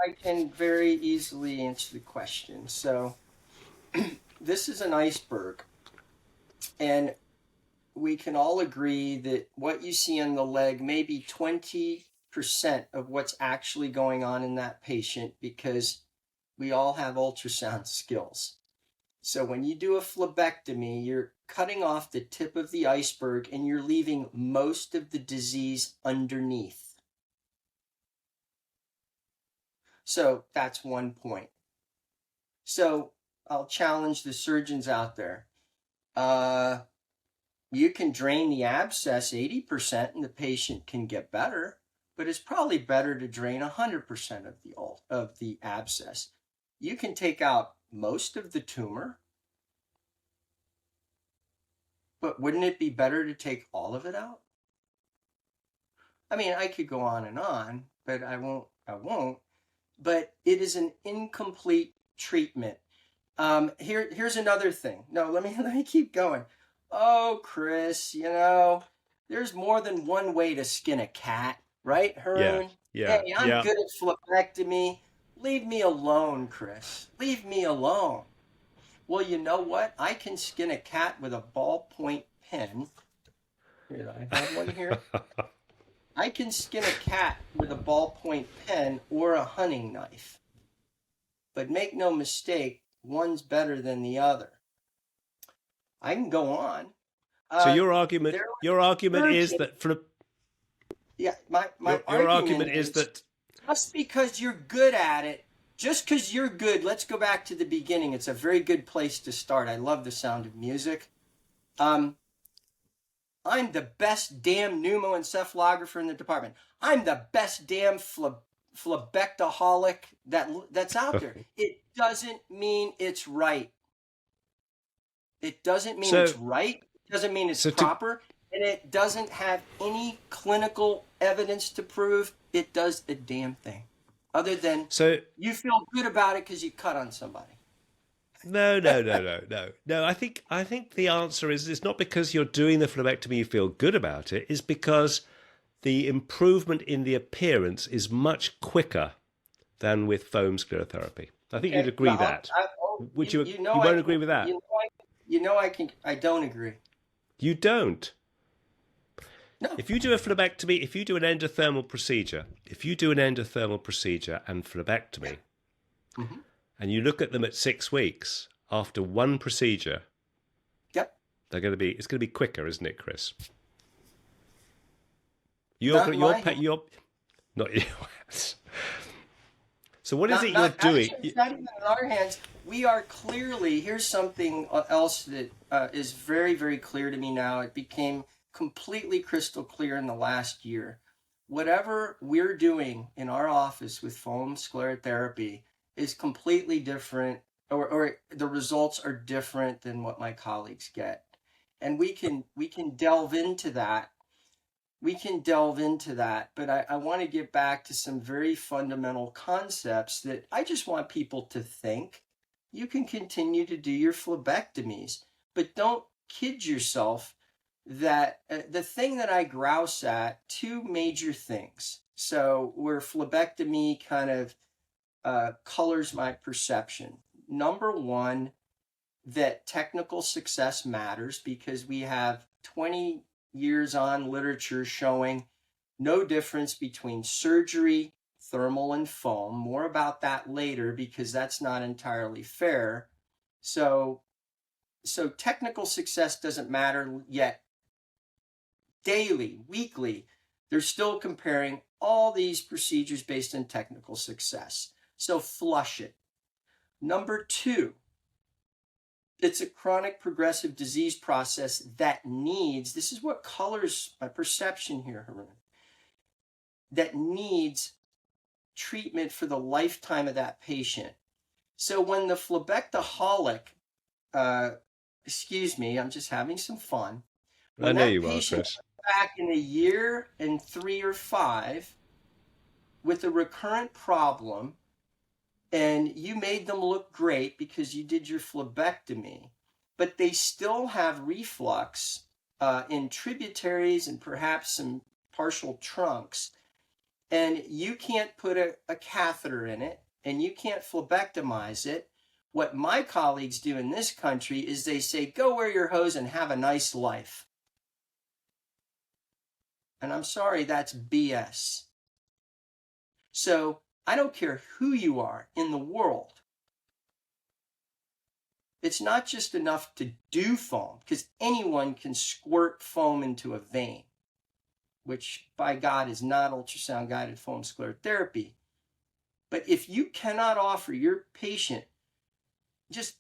I can very easily answer the question. So this is an iceberg, and we can all agree that what you see on the leg may be 20% of what's actually going on in that patient, because we all have ultrasound skills. So when you do a phlebectomy, you're cutting off the tip of the iceberg and you're leaving most of the disease underneath. So that's one point. So I'll challenge the surgeons out there. You can drain the abscess 80% and the patient can get better, but it's probably better to drain 100% of the abscess. You can take out most of the tumor, but wouldn't it be better to take all of it out? I mean, I could go on, but I won't. But it is an incomplete treatment. Here's another thing. No, let me keep going. Oh, Chris, there's more than one way to skin a cat, right, Haroon? Yeah. Hey, I'm good at phlebectomy. Leave me alone, Chris. Leave me alone. Well, you know what? I can skin a cat with a ballpoint pen. Here, I have one here. I can skin a cat with a ballpoint pen or a hunting knife. But make no mistake, one's better than the other. I can go on. So your argument is that my argument is that just because you're good at it, just because you're good, let's go back to the beginning. It's a very good place to start. I love the sound of music. I'm the best damn pneumoencephalographer in the department. I'm the best damn phlebectaholic that's out there. It doesn't mean it's right. It doesn't mean it's right. It doesn't mean it's proper. And it doesn't have any clinical evidence to prove it does a damn thing. Other than you feel good about it because you cut on somebody. No. I think the answer is it's not because you're doing the phlebectomy you feel good about it. It's because the improvement in the appearance is much quicker than with foam sclerotherapy. I think you'd agree that. You won't agree with that? I don't agree. You don't? No. If you do a phlebectomy, if you do an endothermal procedure and phlebectomy, mm-hmm. and you look at them at 6 weeks after one procedure, yep, it's going to be quicker, isn't it, Chris? Not yours. So what is it you're doing? Actually, not even in our hands. We are clearly, here's something else that is very, very clear to me now. It became completely crystal clear in the last year. Whatever we're doing in our office with foam sclerotherapy is completely different, or the results are different than what my colleagues get. And we can delve into that. But I want to get back to some very fundamental concepts that I just want people to think. You can continue to do your phlebectomies, but don't kid yourself that the thing that I grouse at, two major things. So where phlebectomy kind of colors my perception. Number one, that technical success matters because we have 20 years on literature showing no difference between surgery, thermal, and foam. More about that later because that's not entirely fair. So technical success doesn't matter yet. Daily, weekly, they're still comparing all these procedures based on technical success. So flush it. Number two, it's a chronic progressive disease process that needs, this is what colors my perception here, Haroon, that needs treatment for the lifetime of that patient. So when the phlebectaholic, excuse me, I'm just having some fun. When I know you are, Chris. Back in a year and 3 or 5 with a recurrent problem, and you made them look great because you did your phlebectomy, but they still have reflux in tributaries and perhaps some partial trunks, and you can't put a catheter in it, and you can't phlebectomize it. What my colleagues do in this country is they say, go wear your hose and have a nice life. And I'm sorry, that's BS. So I don't care who you are in the world. It's not just enough to do foam, because anyone can squirt foam into a vein, which by God is not ultrasound-guided foam sclerotherapy. But if you cannot offer your patient just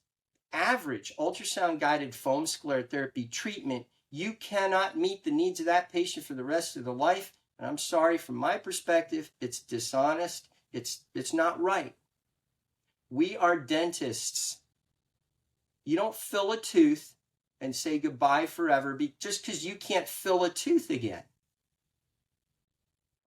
average ultrasound-guided foam sclerotherapy treatment, you cannot meet the needs of that patient for the rest of their life. And I'm sorry, from my perspective, it's dishonest. It's not right. We are dentists. You don't fill a tooth and say goodbye forever just because you can't fill a tooth again.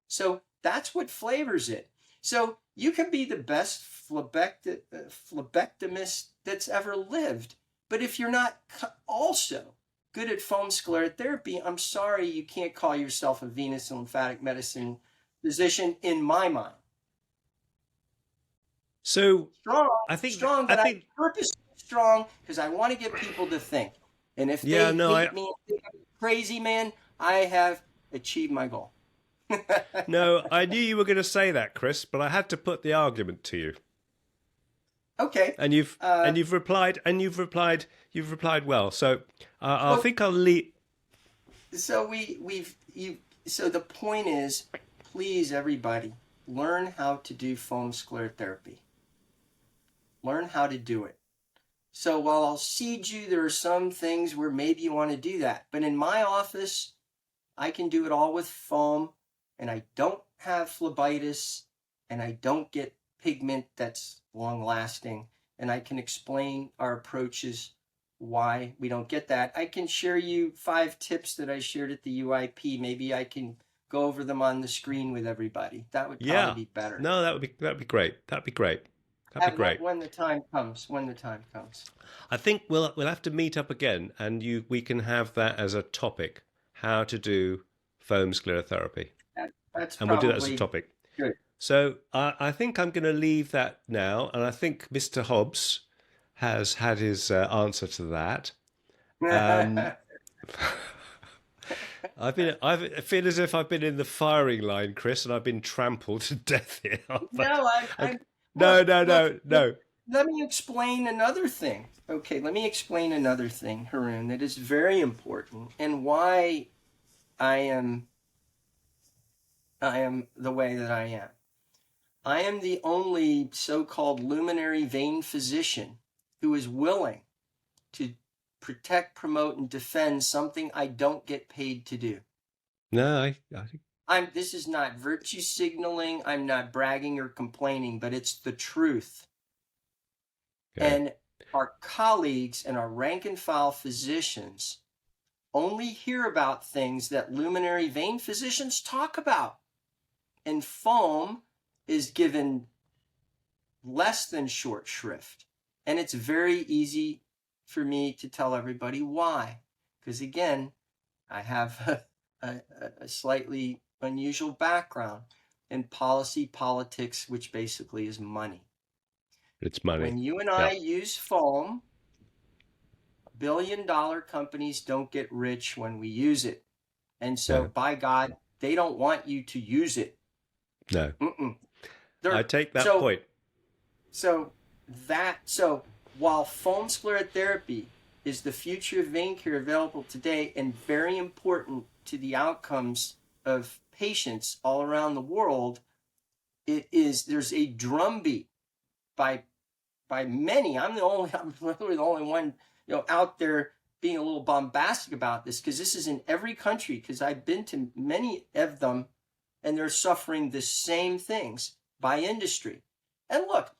So that's what flavors it. So you can be the best phlebectomist that's ever lived. But if you're not also good at foam sclerotherapy, I'm sorry, you can't call yourself a venous and lymphatic medicine physician in my mind. So I purposely strong because I want to get people to think. And if they hate me and think I'm crazy, man, I have achieved my goal. No, I knew you were going to say that, Chris, but I had to put the argument to you. Okay. And you've replied well. So I think I'll leave. So so the point is, please everybody, learn how to do foam sclerotherapy. Learn how to do it. So while I'll seed you, there are some things where maybe you want to do that. But in my office, I can do it all with foam, and I don't have phlebitis, and I don't get pigment that's long lasting, and I can explain our approaches why we don't get that. I can share you 5 tips that I shared at the UIP. Maybe I can go over them on the screen with everybody. That would probably Yeah. be better. No, that'd be great. That'd be great. That'd be great. When the time comes. When the time comes. I think we'll have to meet up again, and we can have that as a topic: how to do foam sclerotherapy, That's and we'll do that as a probably topic. good. So I think I'm going to leave that now, and I think Mr. Hobbs has had his answer to that. I feel as if I've been in the firing line, Chris, and I've been trampled to death here. No, No. Let me explain another thing. Okay, let me explain another thing, Haroon, that is very important, and why I am the way that I am. I am the only so-called luminary vein physician who is willing to protect, promote, and defend something I don't get paid to do. No, I think This is not virtue signaling. I'm not bragging or complaining, but it's the truth. okay. And our colleagues and our rank and file physicians only hear about things that luminary vein physicians talk about. And foam is given less than short shrift. And it's very easy for me to tell everybody why. Because again, I have a slightly unusual background in policy politics, which basically is money. It's money. When you and I use foam, billion-dollar companies don't get rich when we use it. And so, by God, they don't want you to use it. No. I take that point. So while foam sclerotherapy is the future of VeinCare available today and very important to the outcomes of patients all around the world, there's a drumbeat by many. I'm literally the only one, out there being a little bombastic about this, because this is in every country, because I've been to many of them, and they're suffering the same things by industry. And look,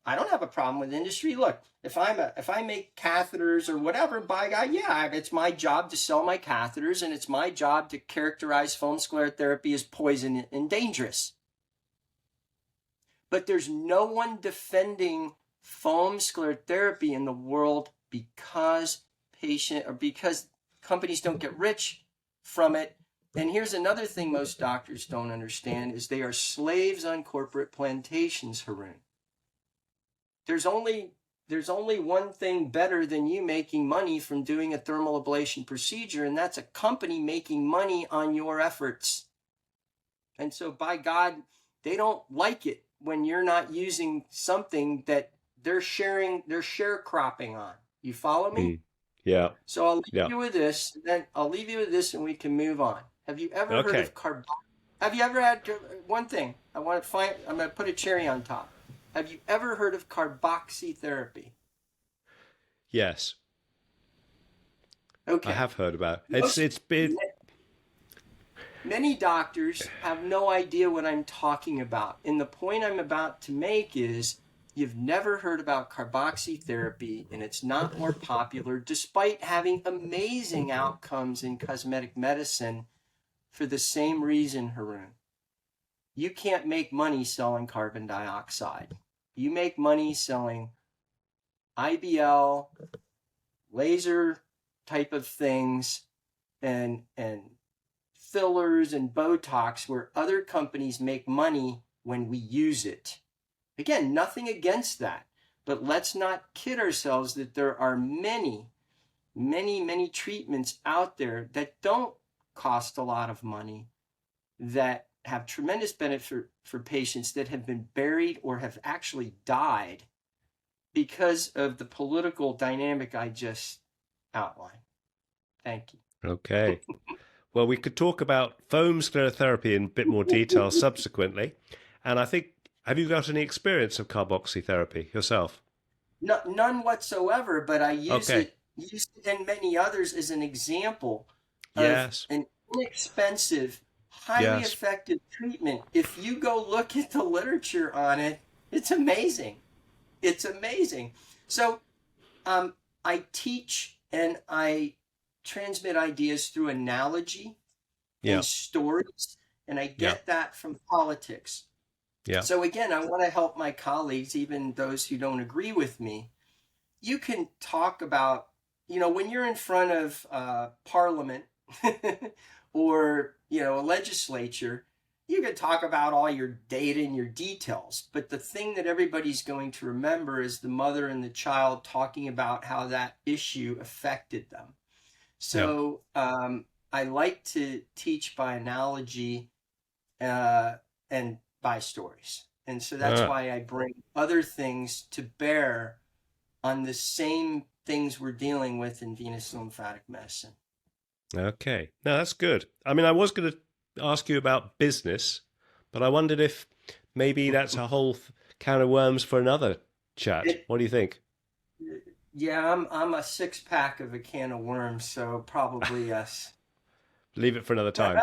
I don't have a problem with industry. Look, if I make catheters or whatever, by God, yeah, it's my job to sell my catheters, and it's my job to characterize foam sclerotherapy as poison and dangerous. But there's no one defending foam sclerotherapy in the world because companies don't get rich from it. And here's another thing most doctors don't understand is they are slaves on corporate plantations, Haroon. There's only one thing better than you making money from doing a thermal ablation procedure, and that's a company making money on your efforts. And so, by God, they don't like it when you're not using something that they're sharecropping on. You follow me? Yeah. So I'll leave you with this, and we can move on. Have you ever heard of Have you ever had one thing? I'm going to put a cherry on top. Have you ever heard of carboxy therapy? Yes. Okay. I have heard about it. It's been. Many doctors have no idea what I'm talking about. And the point I'm about to make is you've never heard about carboxy therapy, and it's not more popular despite having amazing outcomes in cosmetic medicine for the same reason, Haroon. You can't make money selling carbon dioxide. You make money selling IBL, laser type of things, and fillers and Botox, where other companies make money when we use it. Again, nothing against that, but let's not kid ourselves that there are many, many, many treatments out there that don't cost a lot of money, that have tremendous benefit for patients that have been buried or have actually died because of the political dynamic I just outlined. Thank you. Okay. Well, we could talk about foam sclerotherapy in a bit more detail subsequently. And I think, have you got any experience of carboxy therapy yourself? No, none whatsoever, but I use it and many others as an example of Yes. an inexpensive, highly Yes. effective treatment. If you go look at the literature on it, it's amazing. It's amazing. So um, I teach and I transmit ideas through analogy and Yeah. stories, and I Yeah. get that from politics. Yeah. So again, I want to help my colleagues, even those who don't agree with me. You can talk about, when you're in front of Parliament or, a legislature, you can talk about all your data and your details. But the thing that everybody's going to remember is the mother and the child talking about how that issue affected them. Yeah. So I like to teach by analogy and by stories. And so that's Ah, why I bring other things to bear on the same things we're dealing with in venous lymphatic medicine. okay. No, that's good. I mean, I was going to ask you about business, but I wondered if maybe that's a whole can of worms for another chat. It, What do you think? yeah, I'm a six pack of a can of worms, so probably yes. Leave it for another time.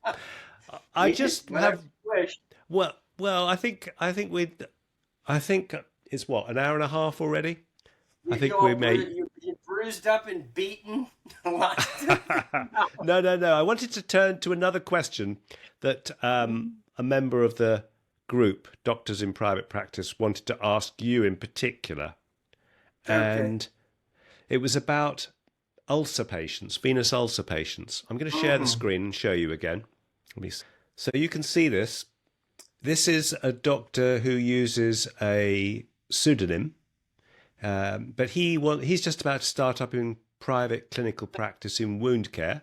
I We could, just whatever have you wish. well. I think it's what, an hour and a half already. I You, you think we all may. you bruised up and beaten. Lots to- No, no, no. I wanted to turn to another question that a member of the group, Doctors in Private Practice, wanted to ask you in particular. Okay. And it was about ulcer patients, venous ulcer patients. I'm going to share the Mm-hmm. screen and show you again. So you can see this. This is a doctor who uses a pseudonym, but he's just about to start up in private clinical practice in wound care,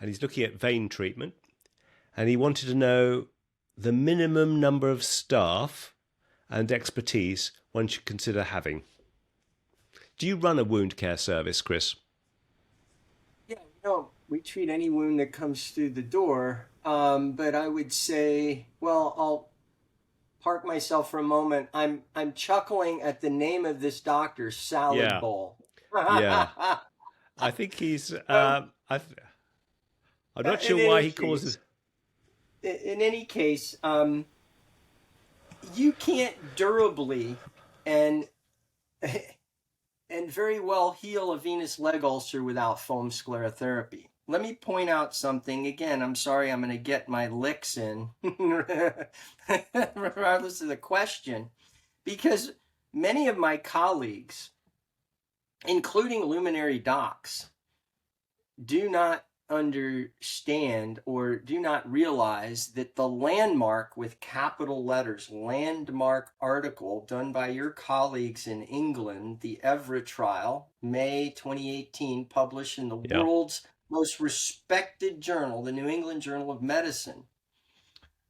and he's looking at vein treatment, and he wanted to know the minimum number of staff and expertise one should consider having. Do you run a wound care service, Chris? Yeah, we treat any wound that comes through the door. But I would say, well, I'll park myself for a moment. I'm chuckling at the name of this doctor, Salad Yeah, Bowl. yeah. I think he's. So, I'm not sure in why any he calls case, it. in any case, you can't durably and and very well heal a venous leg ulcer without foam sclerotherapy. Let me point out something again. I'm sorry, I'm going to get my licks in, regardless of the question, because many of my colleagues, including luminary docs, do not understand or do not realize that the landmark with capital letters, landmark article done by your colleagues in England, the Evra trial, May 2018, published in the Yeah, world's most respected journal, the New England Journal of Medicine,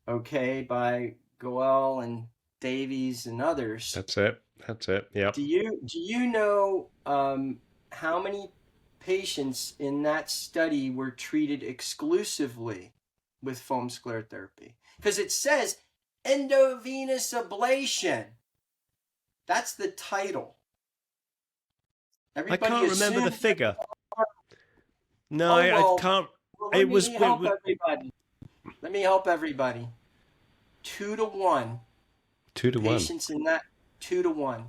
okay, by Goel and Davies and others. that's it. That's it. Yeah. Do you know how many patients in that study were treated exclusively with foam sclerotherapy? Because it says endovenous ablation. That's the title. I Everybody can't remember the assumes. figure. No, Oh I well. can't. Well, let It me was help everybody. Let me help everybody. 2 to 1. 2 to 1. Patients in that 2 to 1.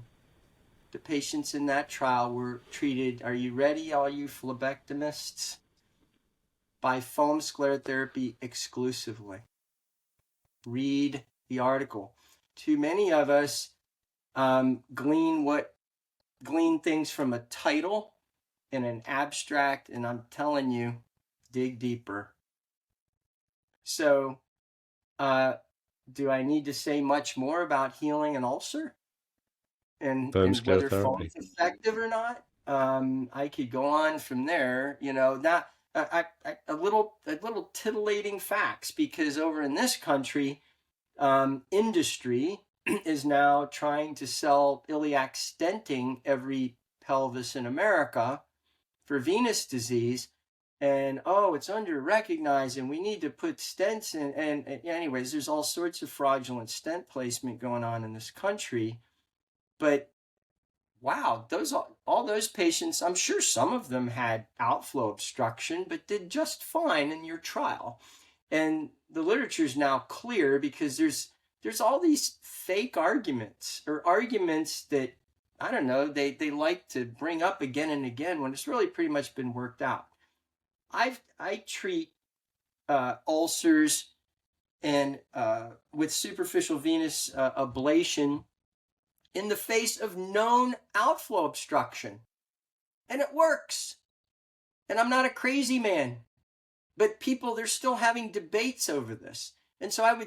The patients in that trial were treated, are you ready, all you phlebectomists? By foam sclerotherapy exclusively. Read the article. Too many of us glean things from a title and an abstract, and I'm telling you, dig deeper. So, do I need to say much more about healing an ulcer? Foam And whether sclerotherapy. foam's effective or not. I could go on from there. Not a little titillating facts, because over in this country, industry is now trying to sell iliac stenting every pelvis in America for venous disease. And it's under recognized, and we need to put stents in. And anyways, there's all sorts of fraudulent stent placement going on in this country. But wow, all those patients, I'm sure some of them had outflow obstruction, but did just fine in your trial. And the literature is now clear because there's all these fake arguments or arguments that I don't know they like to bring up again and again when it's really pretty much been worked out. I treat ulcers and with superficial venous ablation in the face of known outflow obstruction, and it works. And I'm not a crazy man, but people, they're still having debates over this. And so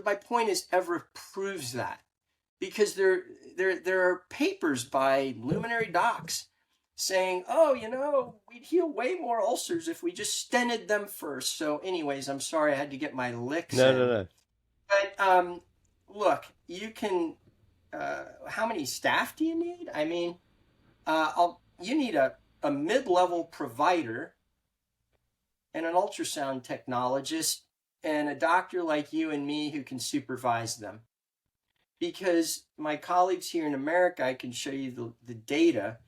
my point is, Everett proves that, because there are papers by luminary docs saying, oh, we'd heal way more ulcers if we just stented them first. So anyways, I'm sorry I had to get my licks in. No. But look, you can, how many staff do you need? I mean, you need a mid-level provider and an ultrasound technologist and a doctor like you and me who can supervise them. Because my colleagues here in America, I can show you the data,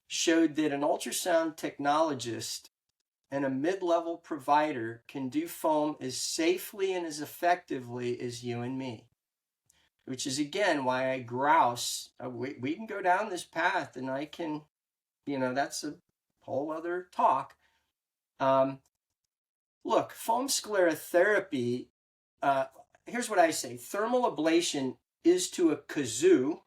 showed that an ultrasound technologist and a mid-level provider can do foam as safely and as effectively as you and me. Which is, again, why I grouse. We can go down this path, and I can, that's a whole other talk. Look, foam sclerotherapy, here's what I say. Thermal ablation is to a kazoo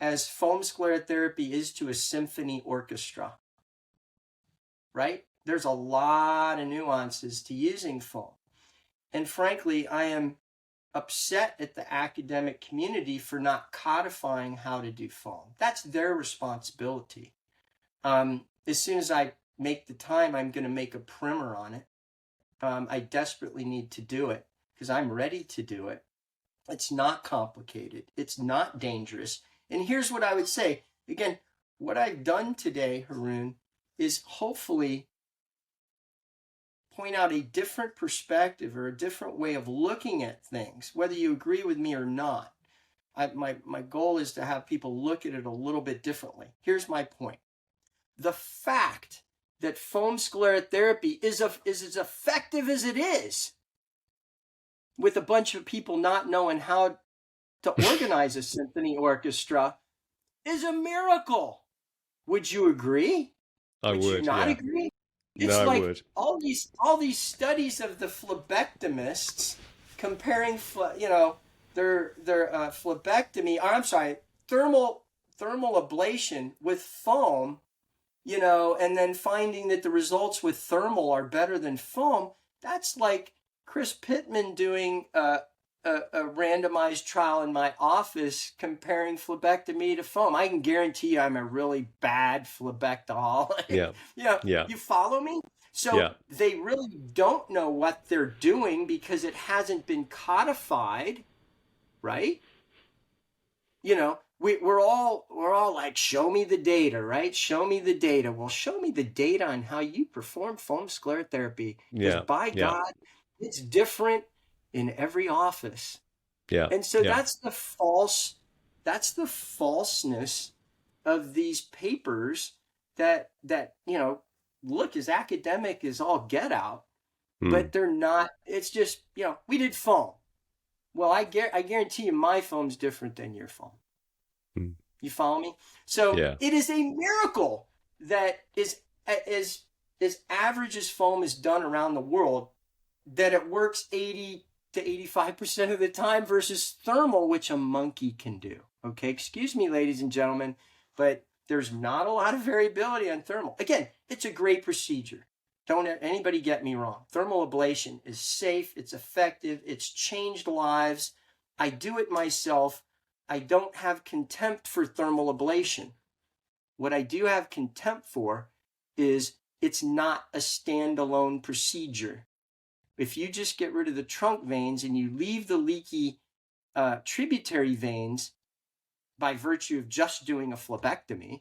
as foam sclerotherapy is to a symphony orchestra, right? There's a lot of nuances to using foam. And frankly, I am upset at the academic community for not codifying how to do foam. That's their responsibility. As soon as I make the time, I'm going to make a primer on it. I desperately need to do it because I'm ready to do it. It's not complicated. It's not dangerous. And here's what I would say. Again, what I've done today, Haroon, is hopefully point out a different perspective or a different way of looking at things, whether you agree with me or not. My goal is to have people look at it a little bit differently. Here's my point. The fact that foam sclerotherapy is as effective as it is, with a bunch of people not knowing how to organize a symphony orchestra, is a miracle. Would you agree? Would you not agree? It's no, like I would. all these studies of the phlebectomists comparing, their phlebectomy, or I'm sorry, thermal ablation with foam, and then finding that the results with thermal are better than foam. That's like Chris Pittman doing a randomized trial in my office comparing phlebectomy to foam. I can guarantee you I'm a really bad phlebectaholic. Yeah. You follow me? So they really don't know what they're doing because it hasn't been codified, right? We're all like, show me the data, right? Show me the data. Well, show me the data on how you perform foam sclerotherapy. Because by God, it's different in every office. Yeah. And so that's the falseness of these papers that look as academic as all get out, but they're not. It's just, we did foam. Well, I guarantee you my foam's different than your foam. You follow me? So it is a miracle that is as average as foam is done around the world, that it works 80 to 85% of the time versus thermal, which a monkey can do. Okay, excuse me, ladies and gentlemen, but there's not a lot of variability on thermal. Again, it's a great procedure. Don't anybody get me wrong. Thermal ablation is safe, it's effective, it's changed lives. I do it myself. I don't have contempt for thermal ablation. What I do have contempt for is it's not a standalone procedure. If you just get rid of the trunk veins and you leave the leaky tributary veins by virtue of just doing a phlebectomy,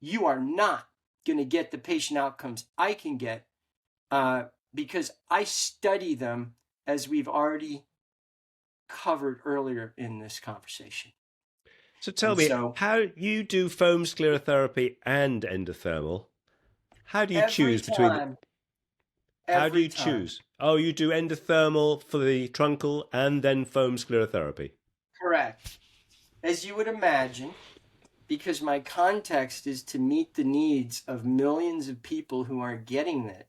you are not going to get the patient outcomes I can get because I study them, as we've already covered earlier in this conversation. So tell And me, so how you do foam sclerotherapy and endothermal? How do you every choose between time, How do every you time, choose? Oh, you do endothermal for the truncal and then foam sclerotherapy. correct. As you would imagine, because my context is to meet the needs of millions of people who aren't getting it.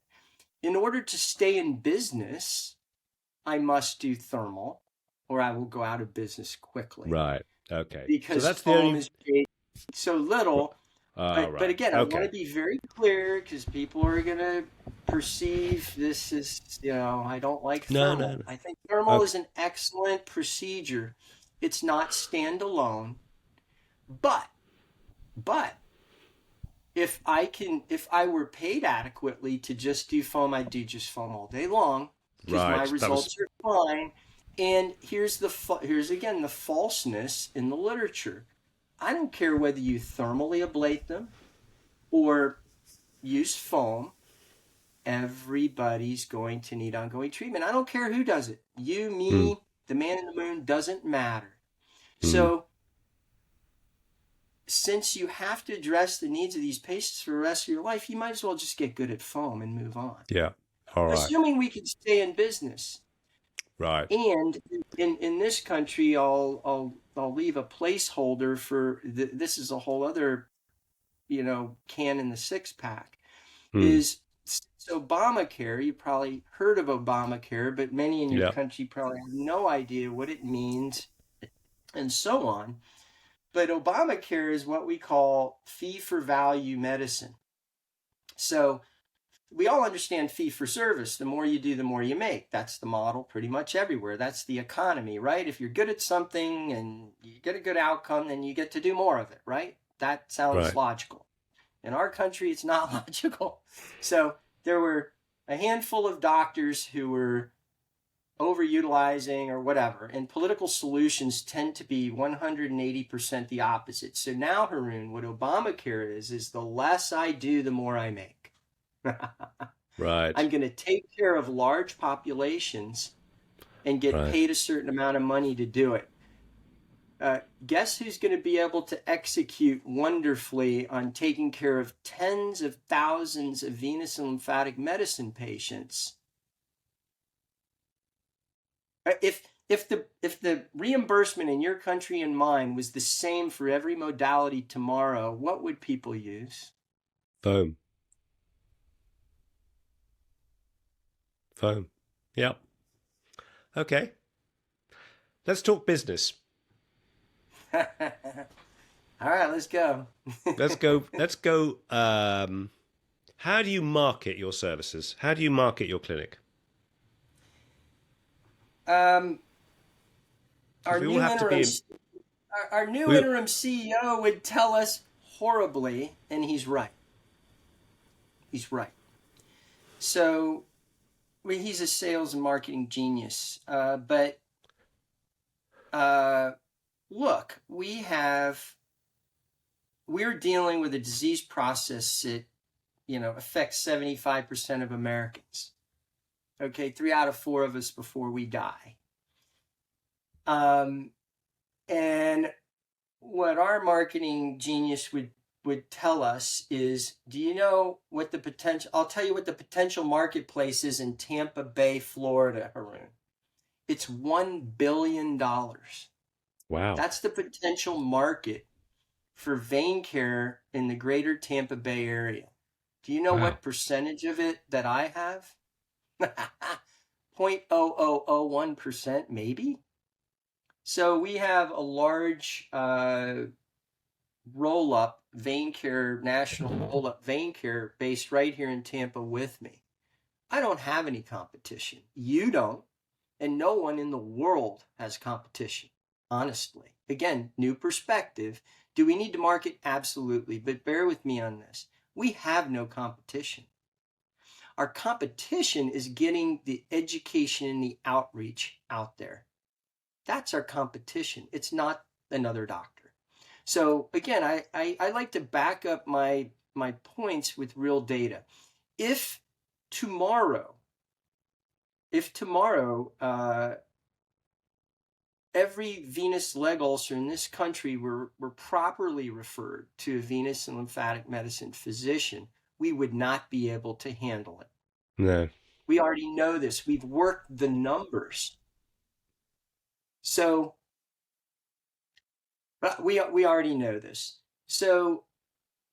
In order to stay in business, I must do thermal or I will go out of business quickly Right. Okay. So because that's the foam only. is paid so little. But Right. again, I want Okay. to be very clear because people are going to perceive this as, I don't like No, no, thermal. no. I think thermal Okay. is an excellent procedure. It's not standalone, but but if I were paid adequately to just do foam, I'd do just foam all day long because my Right. That was. results are fine. And here's again the falseness in the literature. I don't care whether you thermally ablate them or use foam. Everybody's going to need ongoing treatment. I don't care who does it. You, Mm, me, the man in the moon, doesn't matter. mm, So since you have to address the needs of these patients for the rest of your life, you might as well just get good at foam and move on. yeah. All right. Assuming we can stay in business. Right. And in this country, I'll leave a placeholder for this is a whole other can in the six pack Mm, is Obamacare. You probably heard of Obamacare, but many in your yeah. country probably have no idea what it means and so on. But Obamacare is what we call fee for value medicine. So we all understand fee for service. The more you do, the more you make. That's the model pretty much everywhere. That's the economy, right? If you're good at something and you get a good outcome, then you get to do more of it, right? That sounds Right. logical. In our country, it's not logical. So there were a handful of doctors who were overutilizing or whatever, and political solutions tend to be 180% the opposite. So now, Haroon, what Obamacare is the less I do, the more I make. Right. I'm going to take care of large populations and get Right. paid a certain amount of money to do it. Guess who's going to be able to execute wonderfully on taking care of tens of thousands of venous and lymphatic medicine patients? If the reimbursement in your country and mine was the same for every modality tomorrow, what would people use? Foam. Foam. Yep. Okay. Let's talk business. All right, let's go. Let's go. Let's go. How do you market your services? How do you market your clinic? um, Because our we all new have to interim be. our new We. interim CEO would tell us horribly, and he's right. He's right. So he's a sales and marketing genius. But look, we're dealing with a disease process that affects 75% of Americans. Okay, 3 out of 4 of us before we die. And what our marketing genius would tell us is, do you know what the potential? I'll tell you what the potential marketplace is in Tampa Bay, Florida, Haroon. It's $1 billion. Wow. That's the potential market for VeinCare in the greater Tampa Bay area. Do you know Wow. what percentage of it that I have? 0.0001%, maybe. So we have a large roll-up VeinCare, national roll-up VeinCare based right here in Tampa with me. I don't have any competition. You don't. And no one in the world has competition, honestly. Again, new perspective. Do we need to market? Absolutely. But bear with me on this. We have no competition. Our competition is getting the education and the outreach out there. That's our competition. It's not another doctor. So again, I like to back up my points with real data. If tomorrow every venous leg ulcer in this country were properly referred to a venous and lymphatic medicine physician, we would not be able to handle it. No. We already know this. We've worked the numbers. So we already know this. So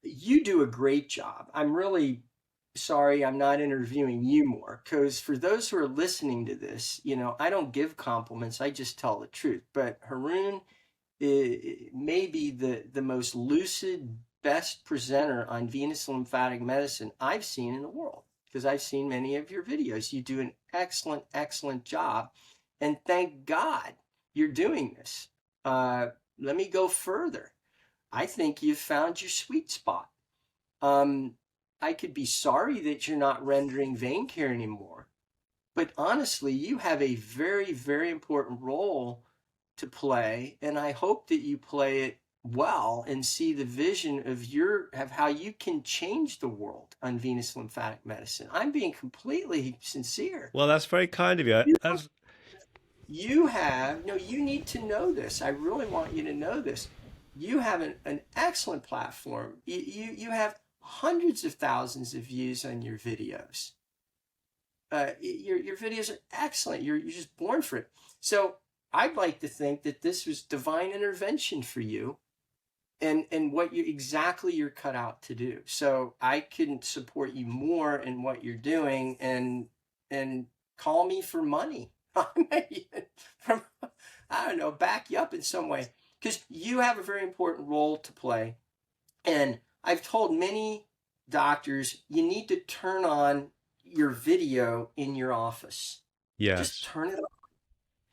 you do a great job. I'm really sorry I'm not interviewing you more, because for those who are listening to this, I don't give compliments. I just tell the truth. But Haroon may be the most lucid, best presenter on venous lymphatic medicine I've seen in the world, because I've seen many of your videos. You do an excellent, excellent job. And thank God you're doing this. Let me go further. I think you've found your sweet spot. I could be sorry that you're not rendering VeinCare anymore, but honestly, you have a very, very important role to play, and I hope that you play it well and see the vision of how you can change the world on venous lymphatic medicine. I'm being completely sincere. Well, that's very kind of you. You need to know this. I really want you to know this. You have an excellent platform. You have hundreds of thousands of views on your videos. Your videos are excellent. You're just born for it. So I'd like to think that this was divine intervention for you, and what you're cut out to do. So I couldn't support you more in what you're doing, and call me for money. I don't know, back you up in some way, because you have a very important role to play. And I've told many doctors, you need to turn on your video in your office. Yes. Just turn it on.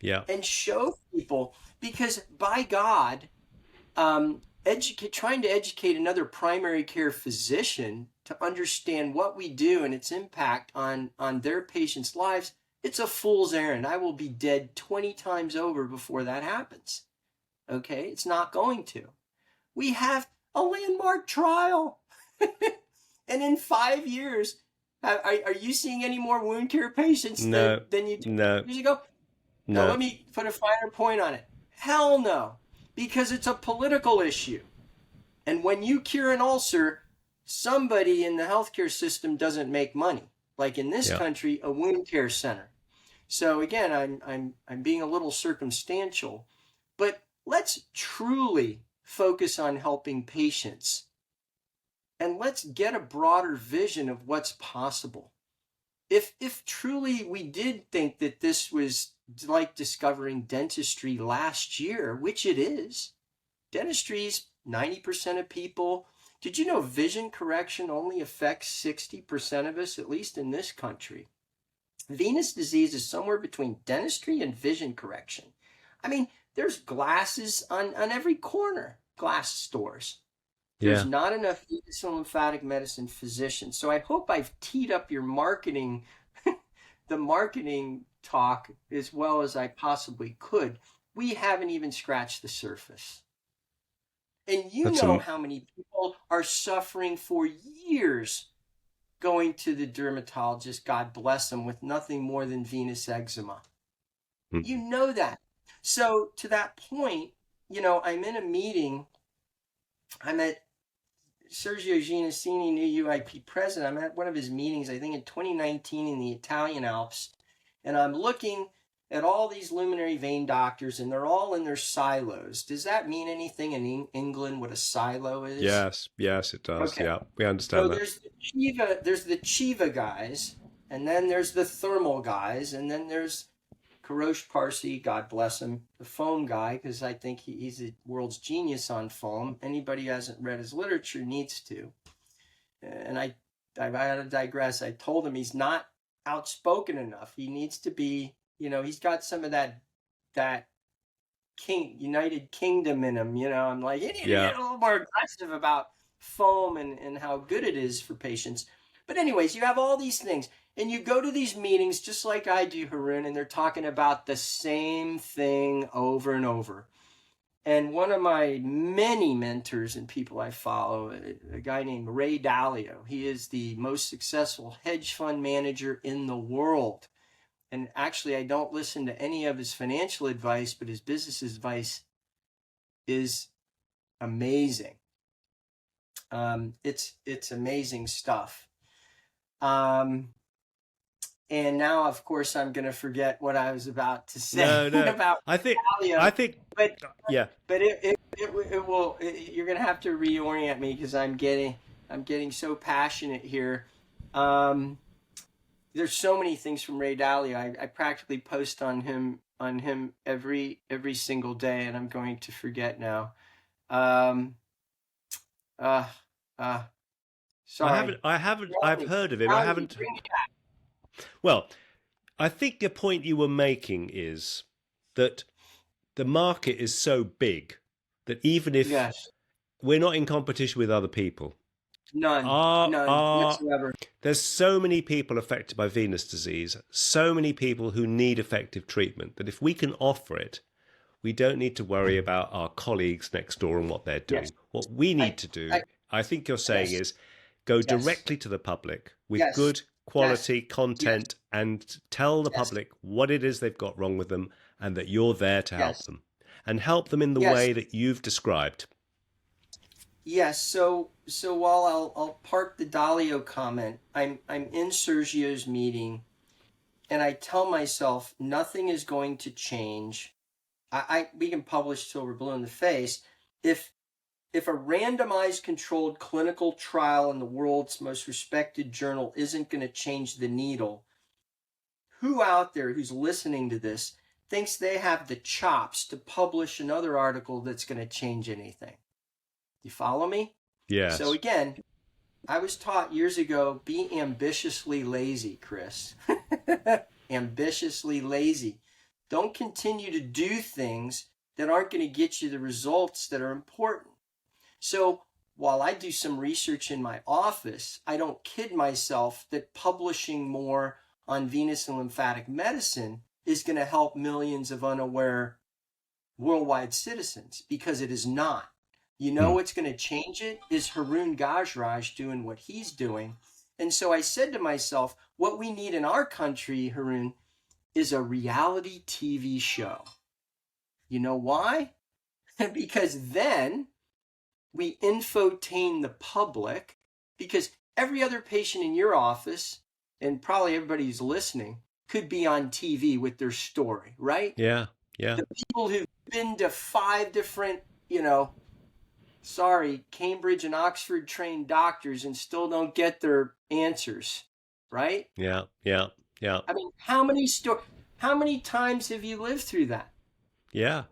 Yeah. And show people, because by God, trying to educate another primary care physician to understand what we do and its impact on their patients' lives, it's a fool's errand. I will be dead 20 times over before that happens. Okay? It's not going to. We have a landmark trial. And in 5 years, are you seeing any more wound care patients than you did years ago? No. Now, let me put a finer point on it. Hell no. Because it's a political issue. And when you cure an ulcer, somebody in the healthcare system doesn't make money. Like in this country, a wound care center. So again, I'm being a little circumstantial, but let's truly focus on helping patients, and let's get a broader vision of what's possible. If truly we did think that this was like discovering dentistry last year, which it is, dentistry's 90% of people. Did you know vision correction only affects 60% of us, at least in this country? Venous disease is somewhere between dentistry and vision correction. I mean, there's glasses on every corner, glass stores. There's not enough venous and lymphatic medicine physicians. So I hope I've teed up your marketing, the marketing talk, as well as I possibly could. We haven't even scratched the surface. And know how many people are suffering for years going to the dermatologist, God bless them, with nothing more than venous eczema. You know that. So to that point, I'm in a meeting. I'm at Sergio Giannassini, new UIP president. I'm at one of his meetings, I think in 2019 in the Italian Alps. And I'm looking at all these luminary vein doctors, and they're all in their silos. Does that mean anything in England, what a silo is? Yes, it does. Okay. Yeah, we understand that. There's the Chiva guys, and then there's the thermal guys, and then there's Karosh Parsi, God bless him, the foam guy, because I think he's the world's genius on foam. Anybody who hasn't read his literature needs to. And I had to digress. I told him he's not outspoken enough. He needs to be, he's got some of that United Kingdom in him. I'm like, you need to get a little more aggressive about foam and how good it is for patients. But anyways, you have all these things, and you go to these meetings just like I do, Haroon, and they're talking about the same thing over and over. And one of my many mentors and people I follow, a guy named Ray Dalio, he is the most successful hedge fund manager in the world. and actually I don't listen to any of his financial advice, but his business advice is amazing. It's amazing stuff. And now, of course, I'm going to forget what I was about to say No. about I think, paleo. But yeah. but it will. You're going to have to reorient me because I'm getting so passionate here. There's so many things from Ray Dalio. I practically post on him every single day, and I'm going to forget now. Sorry. I've heard of him. I haven't. Well, I think the point you were making is that the market is so big that even if Yes. we're not in competition with other people, None whatsoever. there's so many people affected by venous disease, so many people who need effective treatment, that if we can offer it, we don't need to worry about our colleagues next door and what they're doing. Yes. What we need to do, I think you're saying, Yes. is go Yes. directly to the public with Yes. good quality Yes. content and tell the Yes. public what it is they've got wrong with them and that you're there to help Yes. them and help them in the Yes. way that you've described. Yes. So while I'll park the Dalio comment, I'm in Sergio's meeting, and I tell myself nothing is going to change. We can publish till we're blue in the face. If a randomized controlled clinical trial in the world's most respected journal isn't going to change the needle, who out there who's listening to this thinks they have the chops to publish another article that's going to change anything? You follow me? Yes. So again, I was taught years ago, be ambitiously lazy, Chris. Ambitiously lazy. Don't continue to do things that aren't going to get you the results that are important. So while I do some research in my office, I don't kid myself that publishing more on venous and lymphatic medicine is going to help millions of unaware worldwide citizens, because it is not. You know what's going to change it is Haroon Gajraj doing what he's doing. And so I said to myself, what we need in our country, Haroon, is a reality TV show. You know why? Because then we infotain the public, because every other patient in your office, and probably everybody who's listening, could be on TV with their story, right? Yeah. The people who've been to 5 different, Cambridge and Oxford trained doctors and still don't get their answers, right? Yeah. I mean, how many times have you lived through that? Yeah.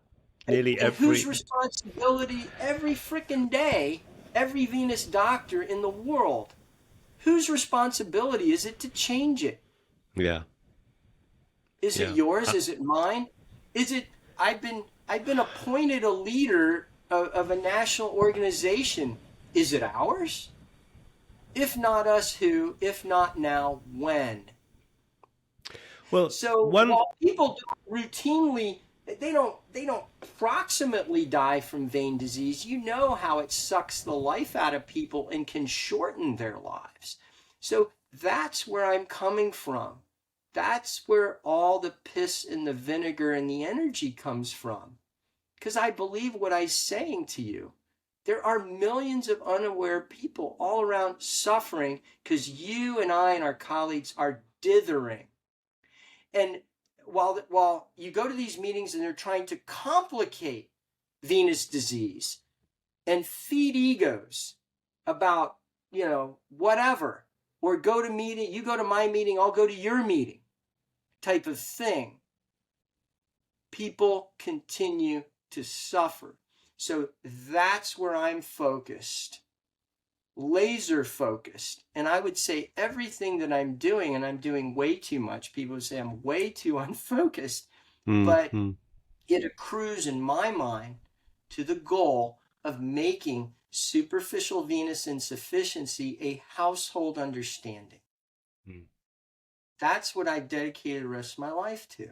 Nearly and every. Whose responsibility every freaking day, every venous doctor in the world, whose responsibility is it to change it? Yeah. Is it yours? Is it mine? Is it? I've been appointed a leader of a national organization. Is it ours? If not us, who? If not now, when? Well, so while people routinely, they don't approximately die from vein disease, you know how it sucks the life out of people and can shorten their lives. So that's where I'm coming from. That's where all the piss and the vinegar and the energy comes from. Because I believe what I'm saying to you. There are millions of unaware people all around suffering because you and I and our colleagues are dithering. And while you go to these meetings and they're trying to complicate venous disease and feed egos about, whatever, or go to meeting, you go to my meeting, I'll go to your meeting type of thing, people continue to suffer. So that's where I'm focused, laser focused. And I would say everything that I'm doing, and I'm doing way too much. People would say I'm way too unfocused, but it accrues in my mind to the goal of making superficial venous insufficiency a household understanding. That's what I dedicated the rest of my life to.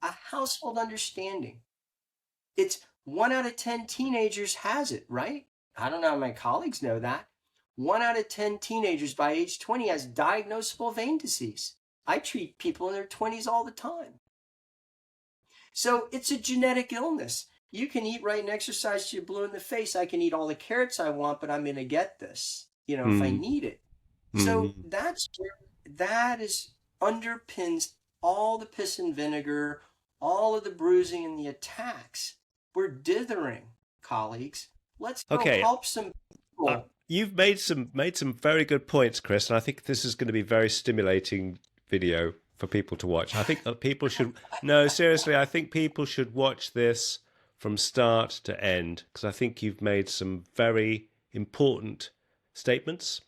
A household understanding. It's 1 out of 10 teenagers has it, right? I don't know how my colleagues know that. 1 out of 10 teenagers by age 20 has diagnosable vein disease. I treat people in their 20s all the time. So it's a genetic illness. You can eat right and exercise till you're blue in the face. I can eat all the carrots I want, but I'm going to get this, if I need it. So that's where that is underpins all the piss and vinegar, all of the bruising and the attacks. We're dithering, colleagues. Let's go help some people. You've made some very good points, Chris, and I think this is going to be very stimulating video for people to watch. I think that people should seriously, I think people should watch this from start to end, because I think you've made some very important statements,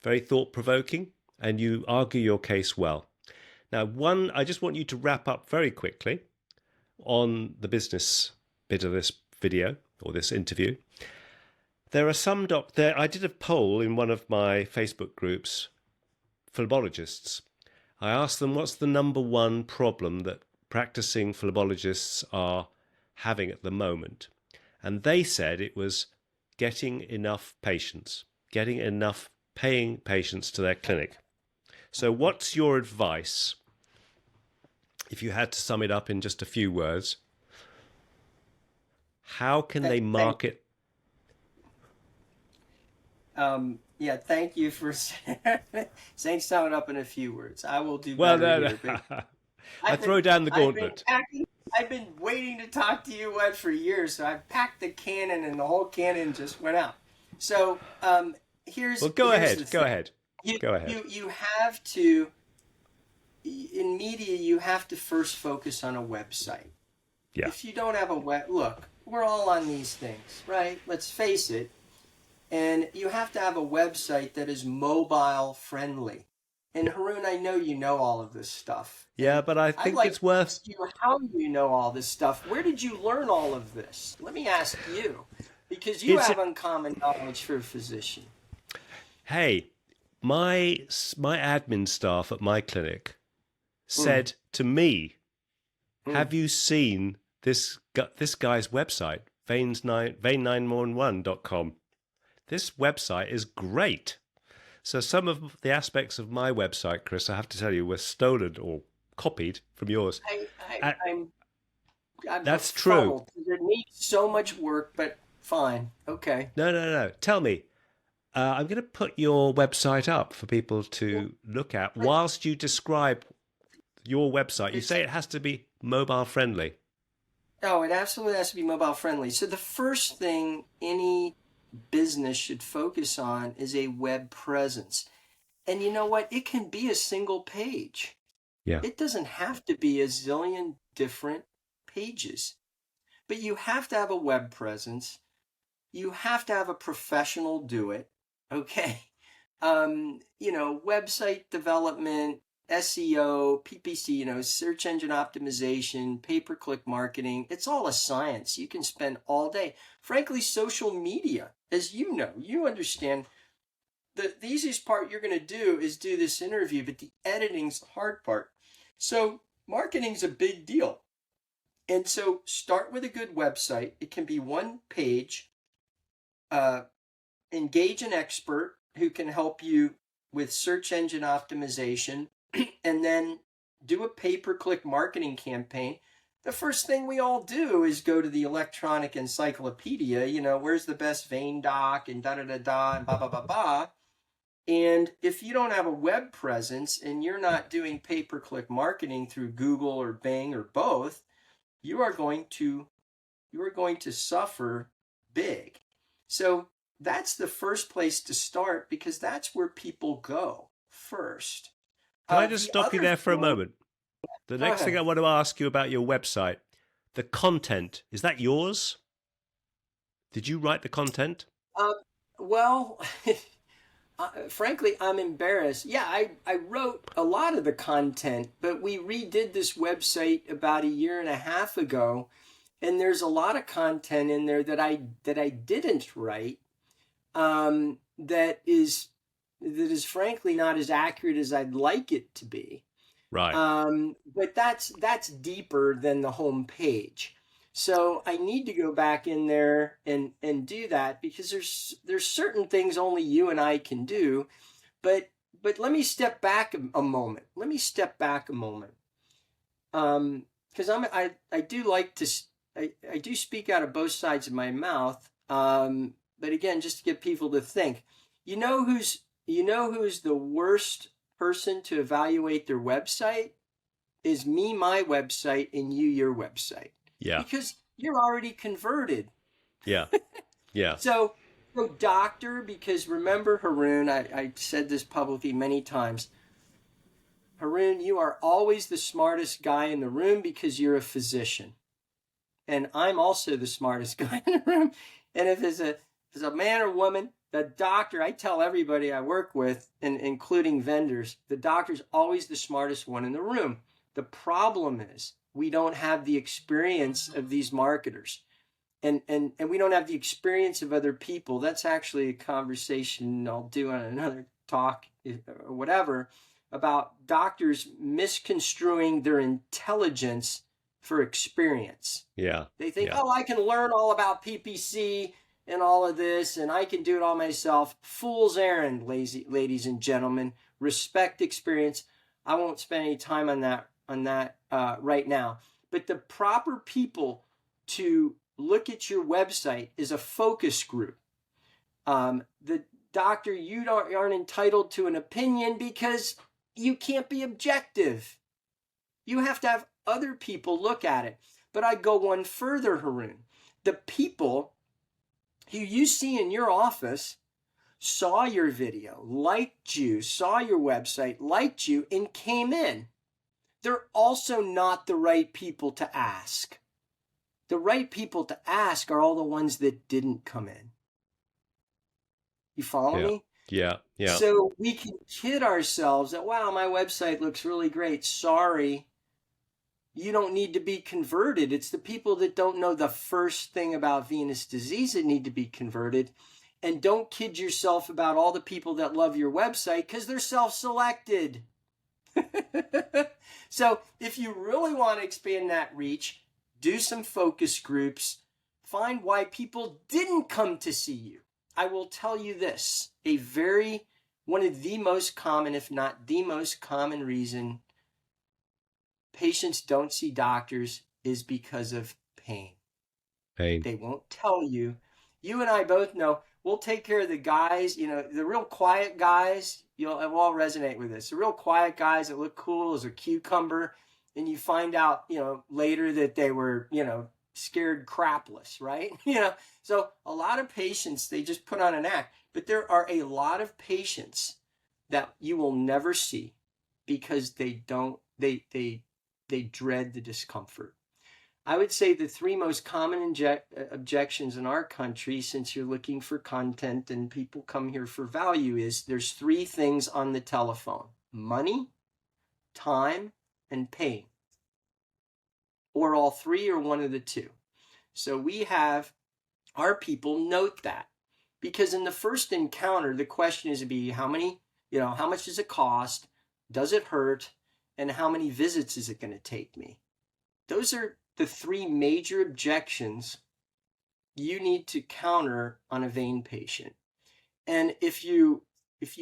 very thought-provoking, and you argue your case well. Now, I just want you to wrap up very quickly on the business bit of this video or this interview. There are some I did a poll in one of my Facebook groups, phlebologists. I asked them what's the number one problem that practicing phlebologists are having at the moment. And they said it was getting enough patients, getting enough paying patients to their clinic. So what's your advice, if you had to sum it up in just a few words? How can they market? Yeah, thank you for saying sum it up in a few words. I will do better here. I throw down the gauntlet. I've been waiting to talk to you for years, so I packed the cannon and the whole cannon just went out. So go ahead. You have to, in media, you have to first focus on a website. Yeah. If you don't have look, we're all on these things, right? Let's face it. And you have to have a website that is mobile friendly. And Haroon, I know you know all of this stuff. Yeah, but I think it's worth. How do you know all this stuff? Where did you learn all of this? Let me ask you, because you have uncommon knowledge for a physician. Hey, my admin staff at my clinic said to me, "Have you seen this guy's website, vein911.com? This website is great." So some of the aspects of my website, Chris, I have to tell you, were stolen or copied from yours. I'm that's true. It needs so much work, but fine. Okay. No. Tell me. I'm going to put your website up for people to look at whilst you describe your website. You say it has to be mobile friendly. Oh, it absolutely has to be mobile friendly. So the first thing any business should focus on is a web presence. And you know what? It can be a single page. Yeah. It doesn't have to be a zillion different pages. But you have to have a web presence. You have to have a professional do it. Okay. Website development, SEO, PPC, search engine optimization, pay-per-click marketing. It's all a science. You can spend all day. Frankly, social media, as you know, you understand, the easiest part you're going to do is do this interview, but the editing's the hard part. So marketing's a big deal. And so start with a good website. It can be one page. Engage an expert who can help you with search engine optimization, and then do a pay-per-click marketing campaign. The first thing we all do is go to the electronic encyclopedia, where's the best vein doc and da-da-da-da and ba-ba-ba-ba. And if you don't have a web presence and you're not doing pay-per-click marketing through Google or Bing or both, you are going to suffer big. So that's the first place to start, because that's where people go first. Can I just stop you there for a moment? The next thing I want to ask you about your website, the content, is that yours? Did you write the content? Frankly, I'm embarrassed. Yeah, I wrote a lot of the content, but we redid this website about 1.5 years ago, and there's a lot of content in there that I didn't write. That is frankly not as accurate as I'd like it to be. Right. But that's deeper than the home page. So I need to go back in there and do that, because there's certain things only you and I can do. But but let me step back a moment. Because I do like to, I do speak out of both sides of my mouth. But again, just to get people to think, you know who's the worst person to evaluate their website is me, my website, and you, your website. Yeah. Because you're already converted. Yeah. Yeah. So doctor, because remember, Haroon, I said this publicly many times. Haroon, you are always the smartest guy in the room because you're a physician. And I'm also the smartest guy in the room. And if it's a man or woman, the doctor, I tell everybody I work with, and including vendors, the doctor's always the smartest one in the room. The problem is we don't have the experience of these marketers. And we don't have the experience of other people. That's actually a conversation I'll do on another talk or whatever, about doctors misconstruing their intelligence for experience. Yeah. They think, oh, I can learn all about PPC and all of this, and I can do it all myself. Fool's errand, ladies and gentlemen. Respect experience. I won't spend any time on that right now. But the proper people to look at your website is a focus group. The doctor, you aren't entitled to an opinion because you can't be objective. You have to have other people look at it. But I go one further, Haroon. The people who you see in your office saw your video, liked you, saw your website, liked you, and came in. They're also not the right people to ask. The right people to ask are all the ones that didn't come in. You follow me? Yeah. Yeah. So we can kid ourselves that, wow, my website looks really great. Sorry, you don't need to be converted. It's the people that don't know the first thing about venous disease that need to be converted. And don't kid yourself about all the people that love your website because they're self-selected. So if you really want to expand that reach, do some focus groups, find why people didn't come to see you. I will tell you this, one of the most common, if not the most common reason patients don't see doctors is because of pain. They won't tell you. You and I both know we'll take care of the guys, the real quiet guys. We'll all resonate with this. The real quiet guys that look cool as a cucumber, and you find out, later that they were, scared crapless, right? So a lot of patients, they just put on an act, but there are a lot of patients that you will never see because they dread the discomfort. I would say the three most common objections in our country, since you're looking for content and people come here for value, is there's three things on the telephone: money, time, and pain. Or all three, or one of the two. So we have our people note that, because in the first encounter, the question is to be how much does it cost? Does it hurt? And how many visits is it going to take me? Those are the three major objections you need to counter on a vein patient. And if you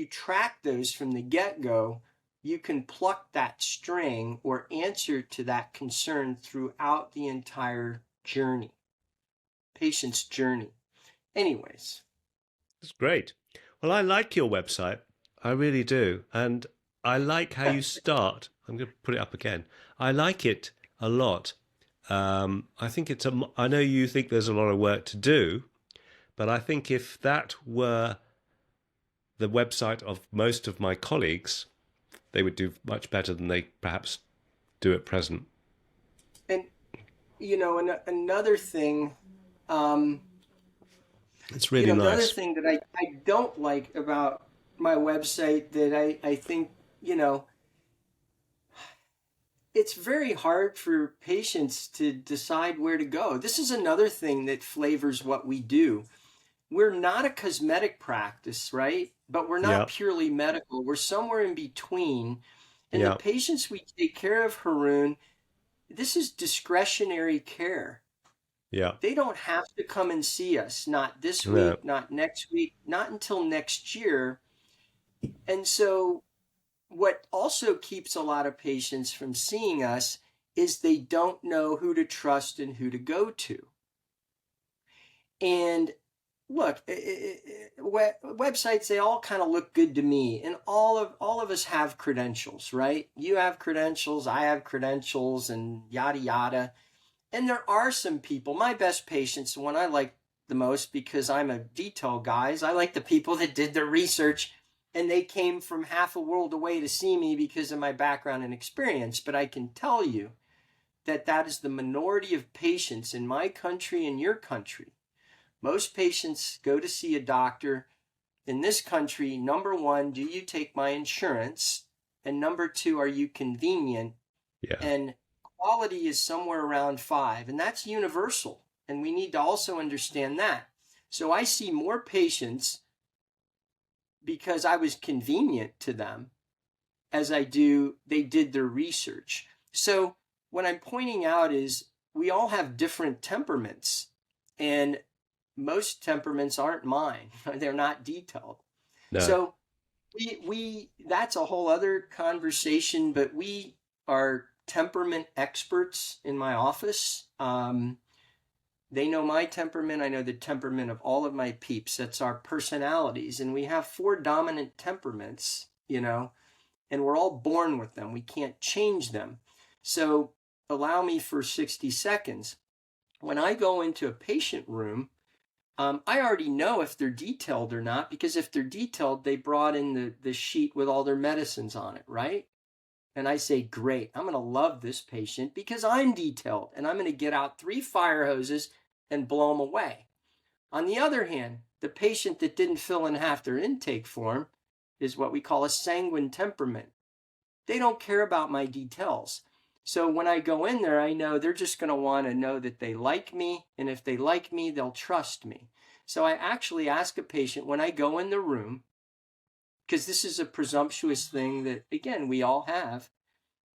track those from the get-go, you can pluck that string or answer to that concern throughout the entire journey, patient's journey. Anyways. That's great. Well, I like your website. I really do. And I like how you start. I'm going to put it up again. I like it a lot. I think I know you think there's a lot of work to do, but I think if that were the website of most of my colleagues, they would do much better than they perhaps do at present. And, another thing, it's really nice. Another thing that I don't like about my website that I think, it's very hard for patients to decide where to go. This is another thing that flavors what we do. We're not a cosmetic practice, right? But we're not purely medical. We're somewhere in between. And the patients we take care of, Haroon, this is discretionary care. Yeah. They don't have to come and see us, not this week, not next week, not until next year. And so what also keeps a lot of patients from seeing us is they don't know who to trust and who to go to. And look, websites, they all kind of look good to me, and all of us have credentials, right? You have credentials, I have credentials, and yada yada. And there are some people, my best patients, the one I like the most, because I'm a detail guy, is I like the people that did the research and they came from half a world away to see me because of my background and experience. But I can tell you that that is the minority of patients in my country and your country. Most patients go to see a doctor in this country. Number one, do you take my insurance? And number two, are you convenient? Yeah. And quality is somewhere around 5, and that's universal. And we need to also understand that. So I see more patients because I was convenient to them as I do, they did their research. So what I'm pointing out is we all have different temperaments, and most temperaments aren't mine. They're not detailed. No. So we that's a whole other conversation, but we are temperament experts in my office. They know my temperament. I know the temperament of all of my peeps. That's our personalities. And we have 4 dominant temperaments, and we're all born with them. We can't change them. So allow me for 60 seconds. When I go into a patient room, I already know if they're detailed or not, because if they're detailed, they brought in the sheet with all their medicines on it, right? And I say, great, I'm going to love this patient because I'm detailed, and I'm going to get out 3 fire hoses and blow them away. On the other hand, the patient that didn't fill in half their intake form is what we call a sanguine temperament. They don't care about my details. So when I go in there, I know they're just going to want to know that they like me, and if they like me, they'll trust me. So I actually ask a patient when I go in the room, because this is a presumptuous thing that, again, we all have,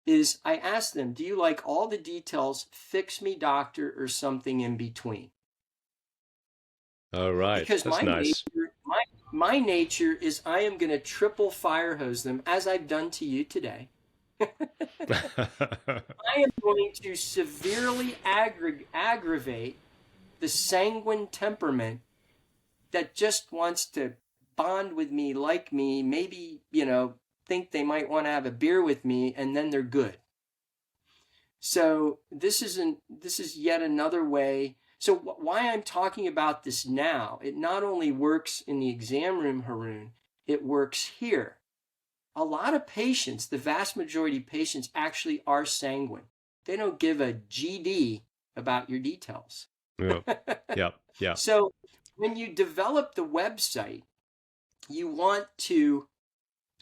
is I ask them, do you like all the details, fix me doctor, or something in between? Oh, right. Because That's nice. my nature is I am going to triple fire hose them, as I've done to you today. I am going to severely aggravate the sanguine temperament that just wants to bond with me, like me, maybe, think they might want to have a beer with me, and then they're good. So this is yet another way. So why I'm talking about this now, it not only works in the exam room, Haroon, it works here. A lot of patients, the vast majority of patients, actually are sanguine. They don't give a GD about your details. Yeah. So when you develop the website, you want to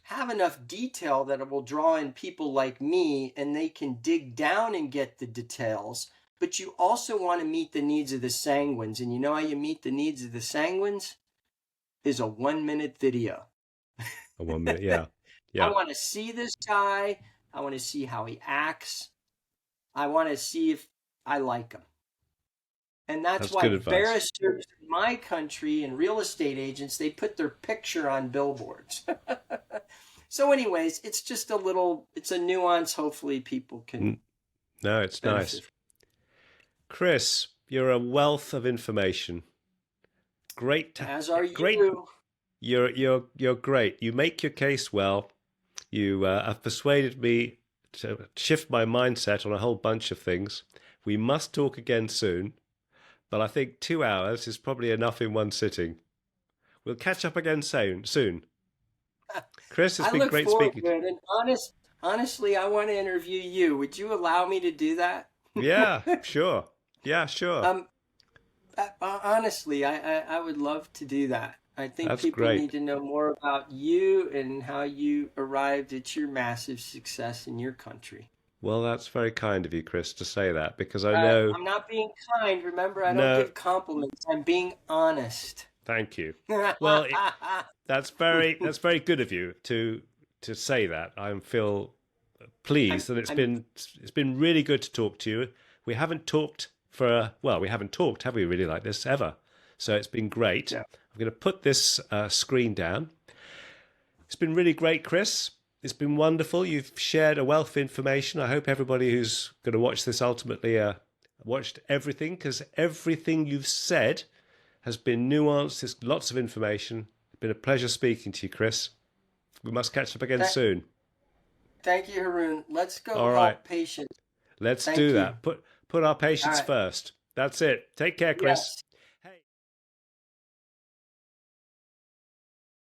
have enough detail that it will draw in people like me, and they can dig down and get the details. But you also want to meet the needs of the sanguines. And you know how you meet the needs of the sanguines? Is a 1-minute video. A 1 minute, yeah. I want to see this guy. I want to see how he acts. I want to see if I like him. And that's why barristers in my country and real estate agents, they put their picture on billboards. So anyways, it's just it's a nuance. Hopefully people can. No, it's nice. Chris, you're a wealth of information. Great. As are great. you. You're great. You make your case well. You have persuaded me to shift my mindset on a whole bunch of things. We must talk again soon, but I think 2 hours is probably enough in one sitting. We'll catch up again soon. Chris, it's been great speaking to you. And honestly, I want to interview you. Would you allow me to do that? Yeah, sure. Yeah, sure. Honestly, I would love to do that. I think That's people great. need to know more about you and how you arrived at your massive success in your country. Well, that's very kind of you, Chris, to say that, because I know... I'm not being kind. Remember, I don't No, give compliments. I'm being honest. thank you. Well, that's very good of you to say that. I feel pleased, and it's been really good to talk to you. We haven't talked have we, really, like this ever? So it's been great. Yeah. I'm going to put this screen down. It's been really great, Chris. It's been wonderful. You've shared a wealth of information. I hope everybody who's going to watch this ultimately watched everything, because everything you've said has been nuanced. There's lots of information. It's been a pleasure speaking to you, Chris. We must catch up again soon. Thank you, Haroon. Let's go All help right. patients. Let's Thank do you. that. Put our patients All right. first. That's it. Take care, Chris. Yes.